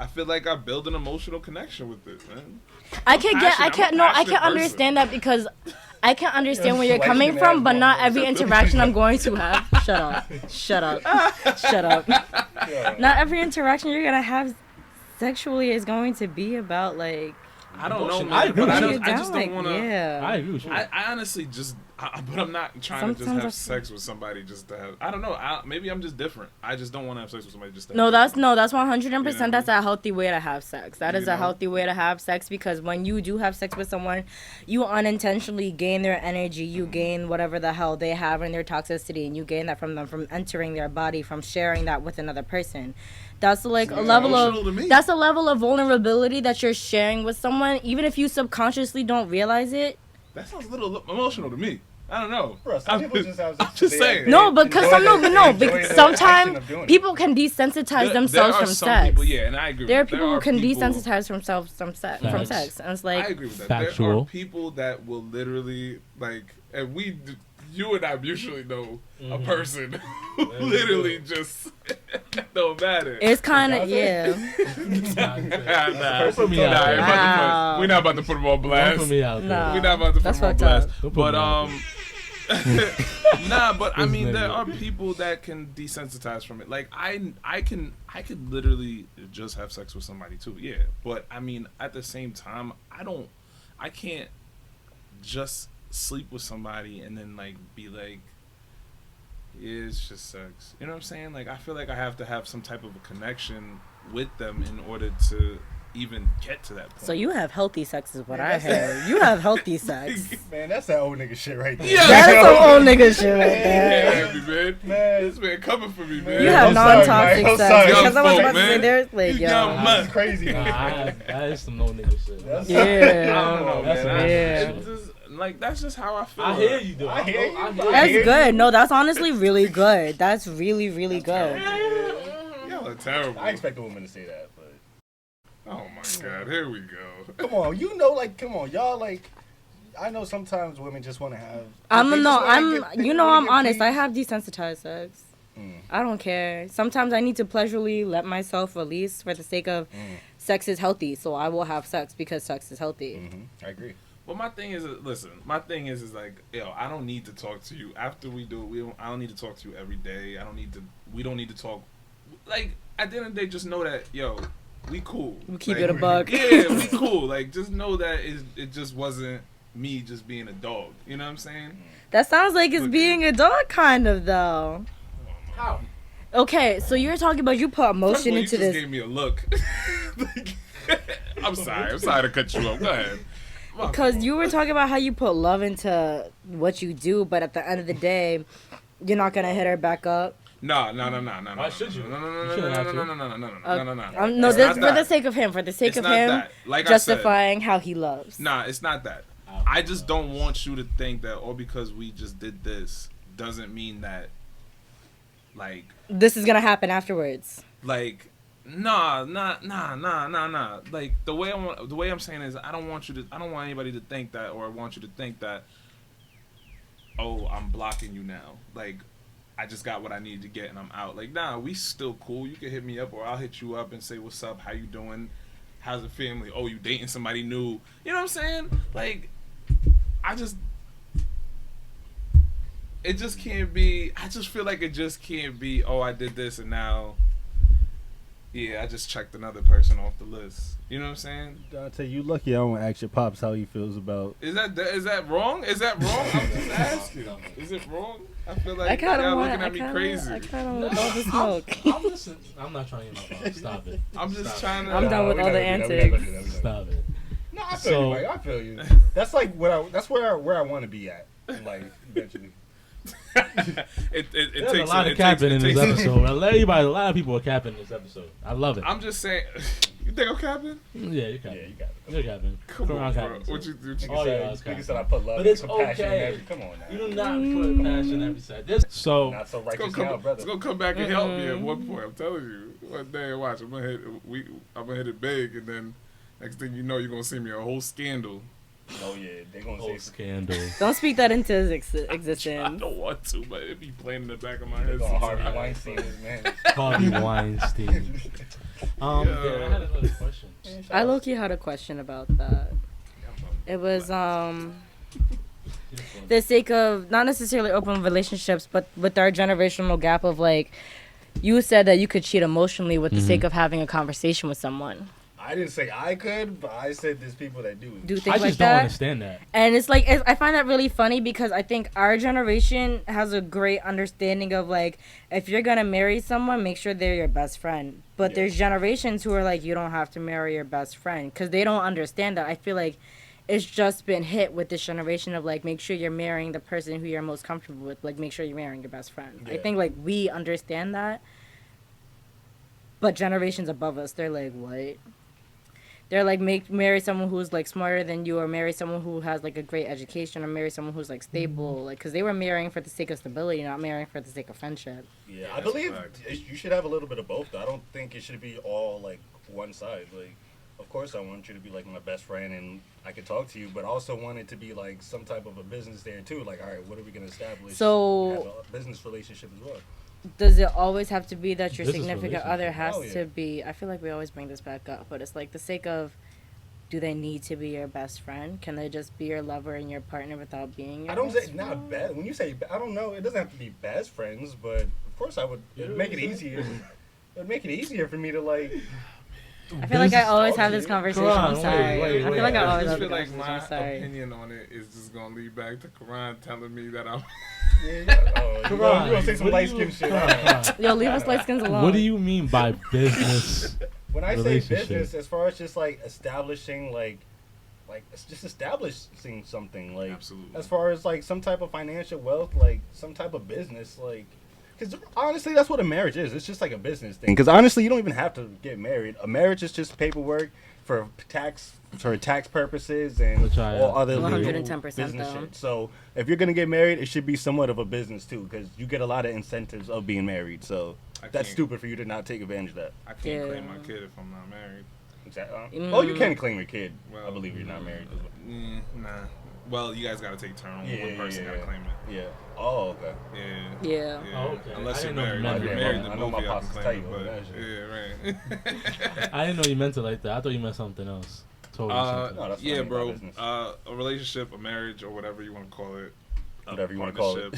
I feel like I build an emotional connection with it, man. I can understand that because I can understand where you're coming from, but not every interaction I'm going to have. Shut up. Not every interaction you're gonna have sexually is going to be about like. I don't know, man. I just don't want to. Yeah. I agree with you. I honestly just, but I'm not trying to just have sex with somebody just to have. I don't know. Maybe I'm just different. I just don't want to have sex with somebody just to. That's 100%. That's a healthy way to have sex. That is a healthy way to have sex because when you do have sex with someone, you unintentionally gain their energy. You gain whatever the hell they have in their toxicity, and you gain that from them from entering their body, from sharing that with another person. That's like a level of vulnerability that you're sharing with someone, even if you subconsciously don't realize it. That sounds a little emotional to me. I don't know. Bro, I'm just saying. No, because sometimes people can desensitize themselves from sex. People, yeah, and I agree. There are people who can desensitize themselves from sex, and it's like I agree with that. Factual. There are people that will literally like, and you and I mutually know a person who literally just don't matter. It's kind of We're not about to put them on blast. Don't put me out there. We're not about to put them on blast. But but I mean, there are people that can desensitize from it. Like I could literally just have sex with somebody too. Yeah, but I mean, at the same time, I can't just sleep with somebody and then like be like, yeah, it's just sex. You know what I'm saying? Like I feel like I have to have some type of a connection with them in order to even get to that point. So you have healthy sex is what I heard. You have healthy sex. Man, that's that old nigga shit right there. Yeah. That is some old nigga shit right there. Yeah, man. This man coming for me, man. You have I'm sorry, non-toxic man. I'm sex. sorry. Because I was Young about folk, to say, man. there's like, yo. That's crazy. That is some old nigga shit. Yeah. I don't know, That's man. Yeah. It's just, like, that's just how I feel. I hear you, though. I hear you. That's good. No, that's honestly really good. That's really, really good. Y'all are terrible. I expect a woman to say that, but Oh my God, here we go. come on, you know, like, come on, y'all, like, I know sometimes women just want to have. I'm I'm honest. I have desensitized sex. Mm. I don't care. Sometimes I need to pleasurably let myself release for the sake of sex is healthy. So I will have sex because sex is healthy. Mm-hmm. I agree. Well, my thing is, listen. My thing is like, yo, I don't need to talk to you after we do it. I don't need to talk to you every day. We don't need to talk. Like, at the end of the day, just know that, yo, we cool. We keep like, it a buck. Yeah, we cool. Like, just know that it just wasn't me just being a dog. You know what I'm saying? That sounds like it's Look, being a dog, kind of though. How? Okay, so you're talking about you put First of emotion all, you into just this. gave me a look. Like, I'm sorry to cut you off. Go ahead. Because you were talking about how you put love into what you do, but at the end of the day, you're not gonna hit her back up. No. Why should you? No. You shouldn't have to. No, It's this not for the that. sake of him, for the sake It's of not him, that. Like I said, justifying how he loves. nah, it's not that. I just don't want you to think that all because we just did this doesn't mean that, like, This is gonna happen afterwards. nah. Like, the way I'm saying is, I don't want anybody to think that, or I want you to think that, oh, I'm blocking you now. Like, I just got what I need to get and I'm out. Like, nah, we still cool. You can hit me up or I'll hit you up and say, what's up? How you doing? How's the family? Oh, you dating somebody new? You know what I'm saying? Like, it just can't be. I just feel like it just can't be, oh, I did this and now, yeah, I just checked another person off the list. You know what I'm saying? Dante, you lucky I don't ask your pops how he feels about. Is that wrong? Is that wrong? I'm just asking. Is it wrong? I feel like y'all looking at me crazy. I kind of want all the smoke. I'm listening. I'm not trying to get my phone. Stop it. I'm just trying to. I'm done with all the antics. Stop it. No, I feel you, Mike. I feel you. That's like that's where I want to be at in life eventually. it There's takes a lot of capping in this episode. A lot of people are capping in this episode. I love it. I'm just saying. You think I'm capping? Yeah, you're capping. Yeah, you got it. You're capping. Come on, Quran bro. capping, What too. you Oh, yeah, it's Nigga capping. said I put love But and it's compassion in okay. every. Come on now. You do not put passion in every side. So Not so It's righteous gonna, now, come, brother. it's gonna come back and help me at one point. I'm telling you. One day, watch. I'm gonna hit it big, and then next thing you know, you're gonna see me a whole scandal. Oh yeah, they gonna whole say scandal. Don't speak that into his I existence. don't want to, but it be playing in the back of my they're head. gonna Harvey sometimes. Weinstein this man. Harvey Weinstein. Yeah, I had another question. I low-key had a question about that. It was the sake of not necessarily open relationships, but with our generational gap of like, you said that you could cheat emotionally with the sake of having a conversation with someone. I didn't say I could, but I said there's people that do. Do things I like just don't that. understand that. And it's like, I find that really funny because I think our generation has a great understanding of like, if you're gonna marry someone, make sure they're your best friend. But Yeah. there's generations who are like, you don't have to marry your best friend because they don't understand that. I feel like it's just been hit with this generation of like, make sure you're marrying the person who you're most comfortable with. Like, make sure you're marrying your best friend. I Yeah. think like we understand that, but generations above us, they're like, what? They're like, marry someone who's like smarter than you, or marry someone who has like a great education, or marry someone who's like stable, like, because they were marrying for the sake of stability, not marrying for the sake of friendship. Yeah, I that's believe fact. you should have a little bit of both. Though. I don't think it should be all like one side. Like, of course, I want you to be like my best friend and I can talk to you, but I also want it to be like some type of a business there too. Like, all right, what are we gonna establish? So- have a business relationship as well. Does it always have to be that your This is significant other relationship. has Oh, yeah. to be? I feel like we always bring this back up, but it's like the sake of, do they need to be your best friend? Can they just be your lover and your partner without being your I don't best say friend? not bad. When you say I don't know, it doesn't have to be best friends, but of course I would. It'd make it easier. It'd make it easier for me to like. I feel like I always have this conversation. Come on, I'm sorry. wait, I feel like I I always just have feel this like conversation. my I'm sorry. opinion on it is just gonna lead back to Quran telling me that I'm You gonna say some light skin shit? Yo, leave us light skins alone. What do you mean by business? When I say relationship? business, as far as just like establishing, like it's just establishing something, like Absolutely. as far as like some type of financial wealth, like some type of business, like. Because honestly, that's what a marriage is. It's just like a business thing. Because honestly, you don't even have to get married. A marriage is just paperwork for tax purposes and all other legal 110% business though. shit. So if you're gonna get married, it should be somewhat of a business too, because you get a lot of incentives of being married. So that's can't- stupid for you to not take advantage of that. I can't Yeah. claim my kid if I'm not married. Exactly. Oh, you can claim your kid. Well, I believe you're not married. Nah. Well, you guys gotta take turns. One person gotta claim it. Yeah. Oh, okay. Yeah. Yeah. Oh, okay. Unless I you're didn't know you married. meant If you're it. married, I then know both my of y'all pops can tell claim you it. all that But shit. yeah, right. I didn't know you meant it like that. I thought you meant something else. Totally something. No, that's Yeah, not bro. business. A relationship, a marriage, or whatever you want to call it, Whatever you wanna call it.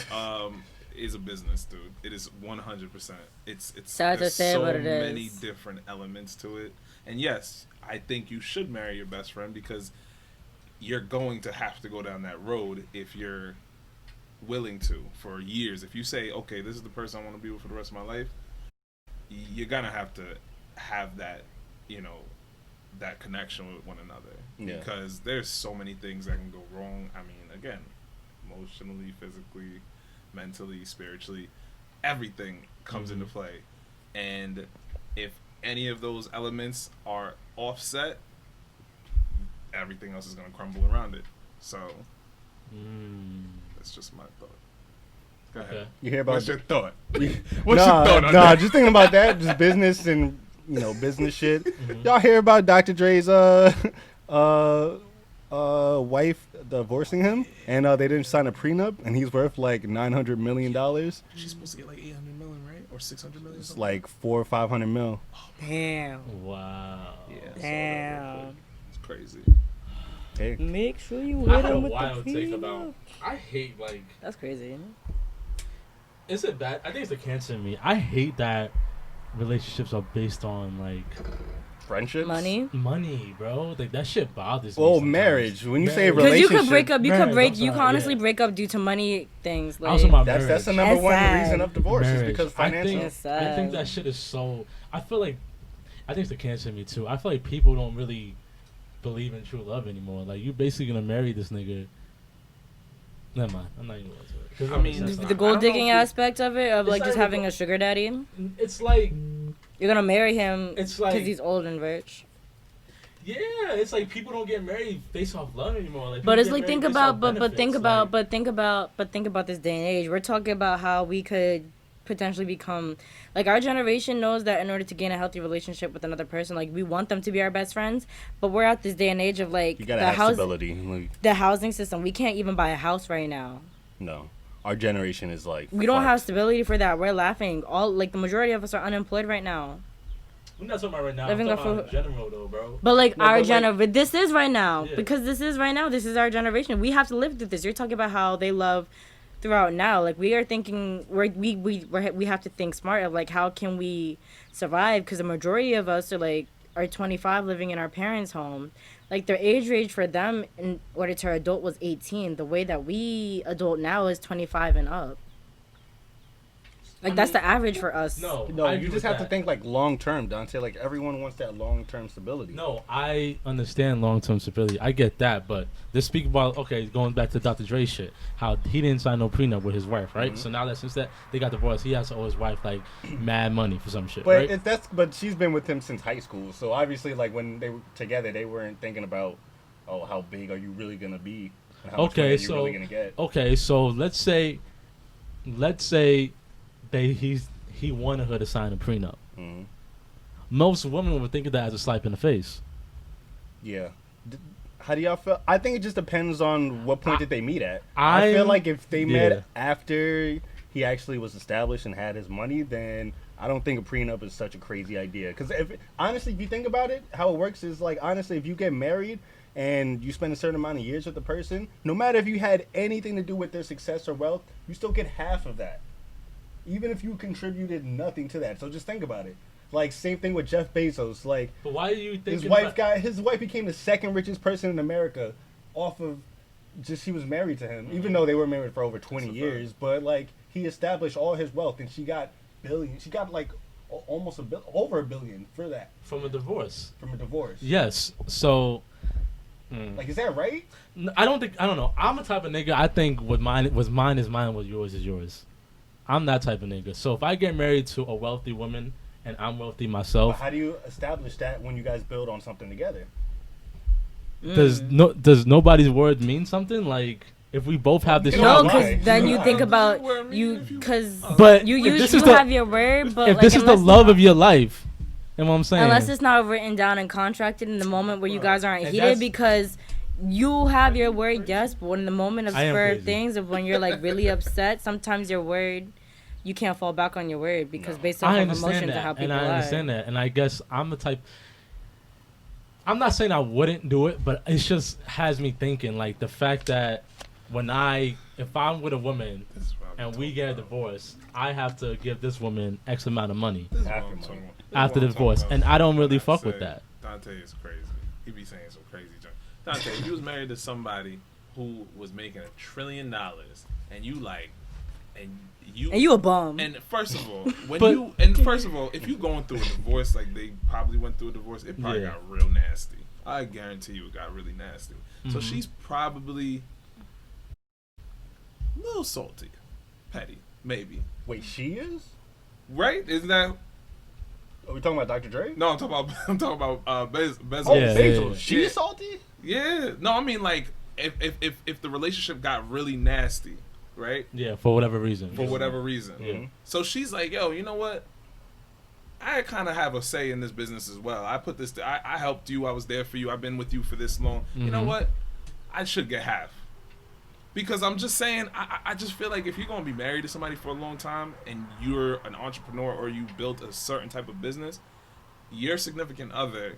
is a business, dude. It is 100%. It's Sad to there's say, so but it many is. different elements to it. And yes, I think you should marry your best friend because you're going to have to go down that road if you're willing to for years. If you say, okay, this is the person I want to be with for the rest of my life, you're gonna have to have that, that connection with one another. Yeah. Because there's so many things that can go wrong. I mean, again, emotionally, physically, mentally, spiritually, everything comes into play. And if any of those elements are offset, everything else is going to crumble around it. So that's just my thought. Go ahead. Okay. You hear about What's your thought? What's your thought on that? Just thinking about that, just business and business shit. Y'all hear about Dr. Dre's wife divorcing him, and they didn't sign a prenup, and he's worth like $900 million. She's supposed to get like 800 million, right? Or 600 million? It's like 400 or 500 mil. Damn. Wow. Yeah. Damn. It's crazy. Hey, Make sure you I hit had a him with wild the take prenup. about. I hate like. That's crazy. Isn't Is it bad? I think it's the cancer in me. I hate that relationships are based on like friendships, Money. money, bro. Like that shit bothers me. Well, sometimes. marriage. When you say Marriage. Because you relationship, could break up. You Marriage, could I'm sorry, honestly yeah. break up due to money things. I was talking Like, about that's the marriage. number one sad. reason of divorce is Marriage. because financial. That's I think sad. that shit is so. I feel like. I think it's the cancer in me too. I feel like people don't really believe in true love anymore. Like you basically gonna marry this nigga. Never mind. I'm not even going to it. 'Cause I mean, that's the not- I gold don't know digging if you- aspect of it, of It's like not just even having go- a sugar daddy. It's like. You're gonna marry him It's because like. he's old and rich. Yeah, it's like people don't get married based off love anymore. Like, But people it's get like married think based about, off but benefits, think like- about, but think about this day and age. We're talking about how we could potentially become, like, our generation knows that in order to gain a healthy relationship with another person, like, we want them to be our best friends. But we're at this day and age of like You gotta have stability. Like, the housing system. We can't even buy a house right now. no, our generation is like. We don't fucked. have stability for that. We're laughing. All like the majority of us are unemployed right now. We're not talking about right now. I'm Living talking off about of- in general, though, bro. But like No, our but, like- generation, but this is right now Yeah. because this is right now. This is our generation. We have to live through this. You're talking about how they love throughout now. Like we are thinking, we have to think smart of like how can we survive? Because the majority of us are 25 living in our parents' home. Like their age range for them in order to adult was 18. The way that we adult now is 25 and up. Like that's the average for us. No, No, I you agree just with have to that. think like long term, Dante. Like everyone wants that long term stability. No, I understand long-term stability. I get that, but let's speak about going back to Dr. Dre shit. How he didn't sign no prenup with his wife, right? Mhm. So now that since that they got divorced, he has to owe his wife like mad money for some shit, But right? but she's been with him since high school. So obviously, like when they were together, they weren't thinking about, oh, how big are you really gonna be? And how much money Okay, are you so really gonna get? okay, so let's say he wanted her to sign a prenup. hmm Most women would think of that as a slap in the face. Yeah. How do y'all feel? I think it just depends on what point did they meet at. I feel I'm- like if they yeah. met after he actually was established and had his money, then I don't think a prenup is such a crazy idea. Because honestly, if you think about it, how it works is like honestly, if you get married and you spend a certain amount of years with the person, no matter if you had anything to do with their success or wealth, you still get half of that, even if you contributed nothing to that. So just think about it. Like same thing with Jeff Bezos. Like But why do you think his wife became the second richest person in America off of just she was married to him, even though they were married for over 20 years. But like he established all his wealth, and she got billions. She got like almost over $1 billion for that From a divorce. Yes. So. Like, is that right? I don't know. I'm the type of nigga. I think what mine is mine. What yours is yours. I'm that type of nigga. So if I get married to a wealthy woman and I'm wealthy myself, but how do you establish that when you guys build on something together? Does nobody's word mean something? Like if we both have this. No, because then you think about you, because but you have your word. But if like, this is the love of your life, you know what I'm saying? Unless it's not written down and contracted in the moment where you guys aren't heated, because you have your word, yes, but in the moment of spur things, of when you're like really upset, sometimes your word, you can't fall back on your word because based on emotions and how people are. And I understand that, and I guess I'm the type. I'm not saying I wouldn't do it, but it just has me thinking, like, the fact that if I'm with a woman and we get a divorce, I have to give this woman X amount of money after the divorce, and I don't really fuck with that. Dante is crazy. He be saying some crazy junk. Dante, if you was married to somebody who was making $1 trillion, and you a bum. And first of all, if you going through a divorce, like they probably went through a divorce, it probably got real nasty. I guarantee you, it got really nasty. Mm-hmm. So she's probably a little salty, petty, maybe. Wait, she is? Right? Isn't that? Are we talking about Dr. Dre? No, I'm talking about Bezos. Oh, Bezos. She's salty? Yeah. No, I mean, like, if the relationship got really nasty, right? Yeah, for whatever reason. Mm-hmm. So she's like, yo, you know what? I kind of have a say in this business as well. I put this. I helped you. I was there for you. I've been with you for this long. Mm-hmm. You know what? I should get half. Because I'm just saying, I just feel like if you're going to be married to somebody for a long time and you're an entrepreneur or you built a certain type of business, your significant other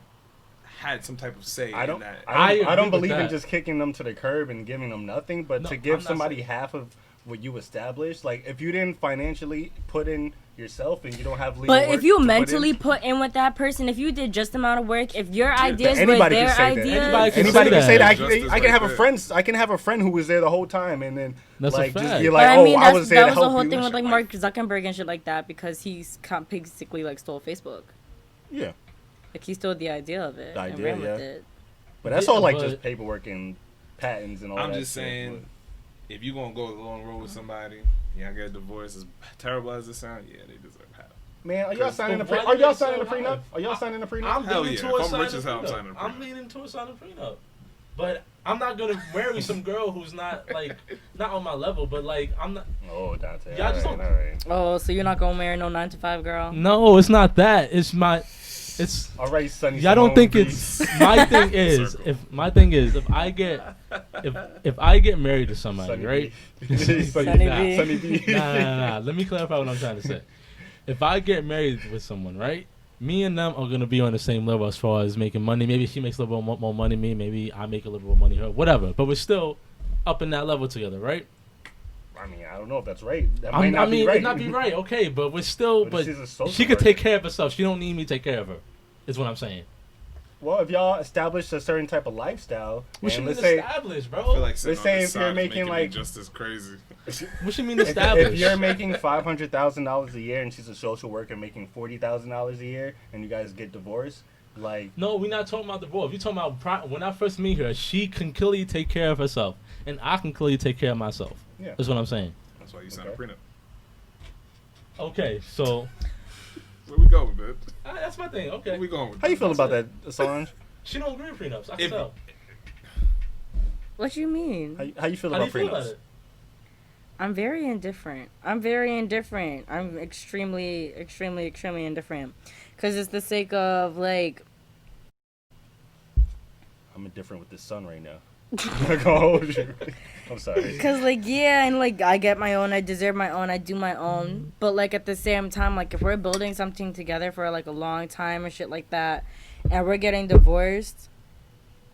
had some type of say in that. I don't believe in just kicking them to the curb and giving them nothing, but to give somebody half of what you established, like if you didn't financially put in yourself and you don't have legal but if you mentally put in with that person, if you did just the amount of work, if your ideas were their ideas, anybody can say that. I can have a friend. I can have a friend who was there the whole time, and then that's like a fact. just be like, "Oh, I was there to help you." That was the whole thing with like Mark Zuckerberg and shit like that, because he's basically like stole Facebook. Yeah, like he stole the idea of it and ran with it. But that's all like just paperwork and patents and all that. I'm just saying, if you're gonna go a long road with somebody, I get a divorce. As terrible as it sounds, they deserve half. Man, are y'all signing a prenup? Are y'all signing a prenup? I'm leaning towards signing a prenup. But I'm not gonna marry some girl who's not on my level. But like I'm not. Oh, Dante. Y'all just don't. Right. Oh, so you're not gonna marry no 9-to-5 girl? No, it's not that. It's all right, Sonny. Y'all don't think it's my thing is if I get married to somebody, Sunny right? Sunny B. Nah. Let me clarify what I'm trying to say. If I get married with someone, right? Me and them are gonna be on the same level as far as making money. Maybe she makes a little bit more money than me. Maybe I make a little bit more money than her. Whatever. But we're still up in that level together, right? I mean, I don't know if that's right. That might not be right. It might not be right. Okay, but we're still. But she could take care of herself. She don't need me to take care of her. Is what I'm saying. Well, if y'all establish a certain type of lifestyle, what you mean established, bro? Let's say if you're making like just as crazy. What you mean established? If you're making $500,000 a year and she's a social worker making $40,000 a year, and you guys get divorced, like no, we're not talking about divorce. We're talking about when I first meet her, she can clearly take care of herself, and I can clearly take care of myself. Yeah, that's what I'm saying. That's why you signed a prenup. Okay, so. Where we going, man? That's my thing. Okay. Where we going with How you feel about that, Solange? She don't agree with prenups. I can tell. What you mean? How you feel about prenups? I'm very indifferent. I'm extremely indifferent. Because it's the sake of, like... I'm indifferent with this sun right now. I'm not gonna hold you. I'm sorry. Because, like, yeah, and, like, I get my own, I deserve my own, I do my own. But, like, at the same time, like, if we're building something together for, like, a long time or shit like that, and we're getting divorced,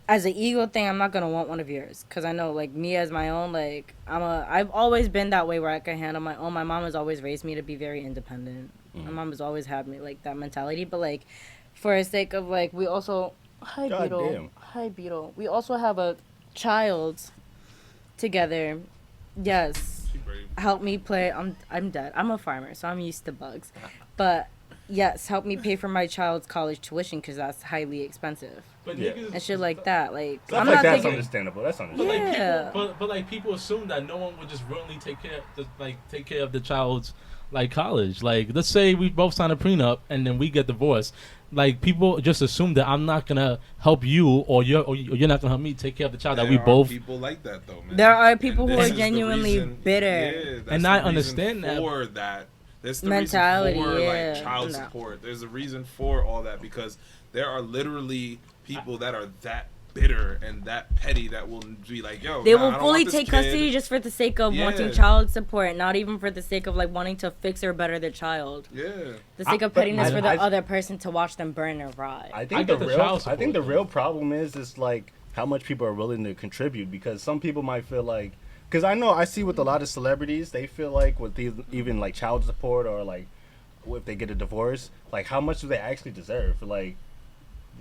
as an ego thing, I'm not gonna want one of yours. Because I know, like, me as my own, like, I've always been that way where I can handle my own. My mom has always raised me to be very independent. My mom has always had me, like, that mentality. But, like, for the sake of, like, we also... Hi, Beetle. We also have a child together, yes, She brave. help me play. I'm dead. I'm a farmer, so I'm used to bugs. But yes, help me pay for my child's college tuition because that's highly expensive But Yeah. niggas, and shit like that. Like Stuff I'm like not that's thinking. understandable. That's But understandable. like Yeah. people, but like people assume that no one would just willingly take care of the child's like college. Like let's say we both sign a prenup and then we get divorced. Like people just assume that I'm not gonna help you or you're not gonna help me take care of the child that we There are both. people like that though, man. There are people And who this are is the genuinely reason- bitter. Yeah, that's And the I reason understand that. for that. There's the Mentality, reason for yeah. like child No. support. There's a reason for all that because there are literally people that are that bitter and that petty that will be like, yo, They nah, I will don't fully want this take kid. custody just for the sake of wanting Yeah. child support, not even for the sake of like wanting to fix or better their child. Yeah. The sake of but pettiness for the I- other person to watch them burn or rot. I I think get the the child real, I think the support, real problem is like how much people are willing to contribute because some people might feel like, because I see with a lot of celebrities, they feel like with these, even like child support or like if they get a divorce, like how much do they actually deserve? Like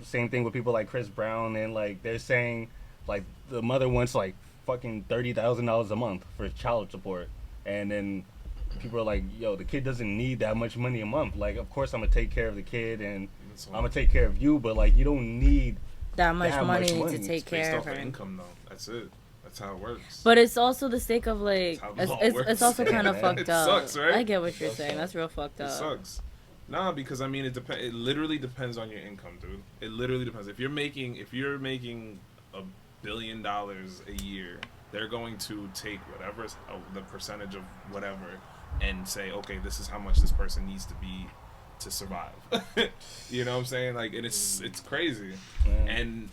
same thing with people like Chris Brown and like they're saying like the mother wants like fucking $30,000 a month for child support, and then people are like, yo, the kid doesn't need that much money a month. Like of course I'm gonna take care of the kid and That's I'm gonna take care of you, but like you don't need. that much That money much money. to take It's based care off of of her. income though. That's it. That's how it works. But it's also the sake of like, That's how it's, law it's, works. it's also kind of Yeah, fucked it up. sucks, right? I get what you're saying. That's real fucked It up. sucks. Nah, because I mean, it literally depends on your income, dude. It literally depends. If you're making $1 billion a year, they're going to take whatever the percentage of whatever and say, okay, this is how much this person needs to be to survive. You know what I'm saying? Like, and it's crazy. Man. And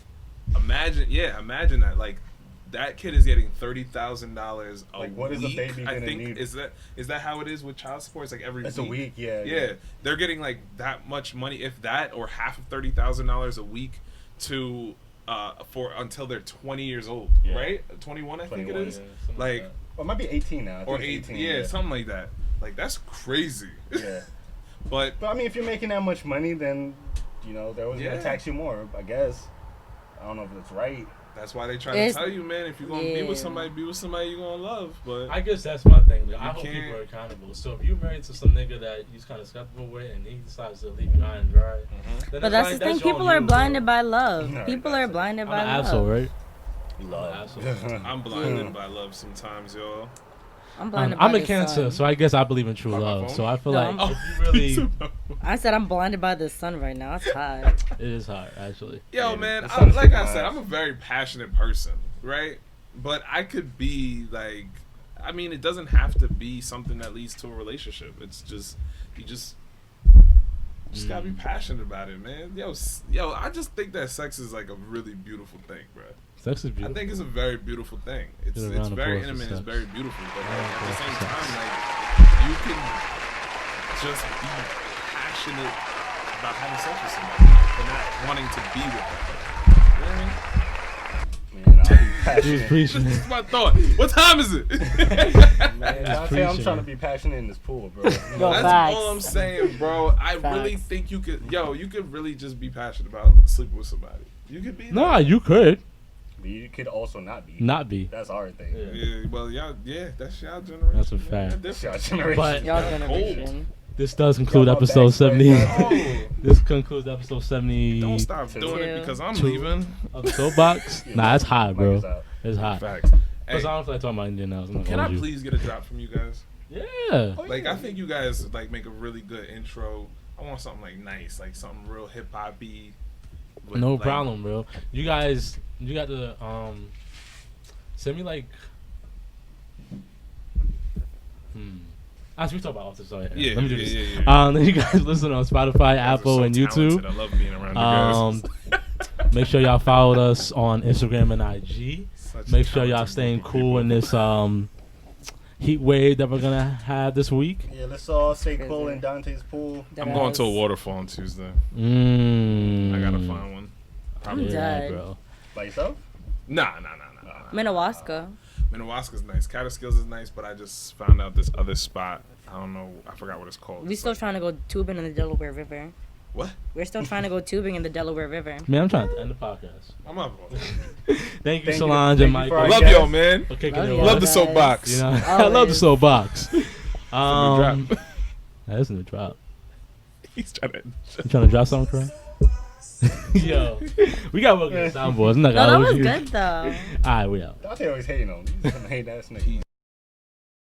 imagine that. Like, that kid is getting $30,000 a Like, what is a week. baby I gonna think need? is that how it is with child support? It's like every It's week. a week, yeah. Yeah, they're getting like that much money, if that, or half of $30,000 a week to for until they're 20 years old, Yeah. right? 21, I think it 21, is. something Like, Well, it might be 18 now. I think or it's 8, yeah, something like that. Like, that's crazy. Yeah. But But I mean, if you're making that much money, then you know they're always Yeah. gonna tax you more. I guess. I don't know if it's right. that's why they try It's- to tell you, man, if you're gonna be with somebody you're gonna love. But I guess that's my thing. Like, I You hope can't- people are accountable. So if you married to some nigga that you're kind of skeptical with and he decides to leave you high and dry, then But that's the thing. People are blinded by love. No, People that's are it. blinded I'm by an love. asshole, right? Love. I'm blinded by love sometimes, y'all. I'm blinded by I'm a the Cancer, sun. so I guess I believe in true By my love. phone? So I feel No, like I'm- if you really, I said I'm blinded by the sun right now. It's hot. it is hard actually. Yo, Yeah, man, the sun's like I hitting said, my I'm a very passionate person, right? But I could be like, I mean, it doesn't have to be something that leads to a relationship. It's just, you just gotta be passionate about it, man. Yo, I just think that sex is like a really beautiful thing, bro. Sex is I beautiful. think it's a very beautiful thing. It's Get a round of very applause for intimate. It's sex. very beautiful. But like, Round of at the same applause for time, like you can just be passionate about having sex with somebody and not wanting to be with them. You know what I mean? Man, I'll be He was passionate. preaching. This is my thought. What time is it? Man, I'm preaching. trying to be passionate in this pool, bro. Yo, That's facts. all I'm saying, bro. I really Facts. think you could really just be passionate about sleeping with somebody. You could be. Nah, that. you could But you could also not be. not be. That's our thing. Yeah. Yeah, well, that's y'all generation. That's a man. fact. Y'all Shout different. generation. But Y'all Yeah, generation. this does conclude Y'all my episode back 70. spread, Oh, This concludes episode 70 don't stop Two. doing it because I'm Two. leaving. of the Soapbox. Nah, it's hot, Mic bro. is out. It's hot. Facts. Plus, Hey, I don't feel like talking about Indian now. So I'm not can gonna I hold you. please get a drop from you guys? Yeah. Oh, Like, yeah. I think you guys like make a really good intro. I want something like nice, like something real hip hoppy. with, No like- problem, bro. You guys, you got to send me like. As we talk about office, sorry. Yeah, Let me do yeah, this. yeah, yeah. Then you guys listen on Spotify, You guys are Apple, so and YouTube. talented. I love being around you guys. Make sure y'all follow us on Instagram and IG. Such Make sure y'all talented staying group of cool in people. this heat wave that we're gonna have this week. Yeah, let's all stay Crazy. cool in Dante's pool. I'm going to a waterfall on Tuesday. Mm. I gotta find one. I'm dead. bro. By yourself? Nah. Minnewaska. Minnewaska's nice. Catskills is nice, but I just found out this other spot. I don't know. I forgot what it's called. We It's still like- trying to go tubing in the Delaware River. What? We're still trying to go tubing in the Delaware River. Man, I'm trying to end the podcast. I'm not. Thank you, Thank Solange you and for Michael. our Love guest. y'all, man. Okay, Love you you. Love the guys. soapbox. know, I love the Always. soapbox. Drop. That's a new drop. He's trying to. You trying to drop something, Corinne? Yo, we got to work on the soundboards. No, that was good though. All right, we out. Dante always hating on him. He's a hate ass nigga.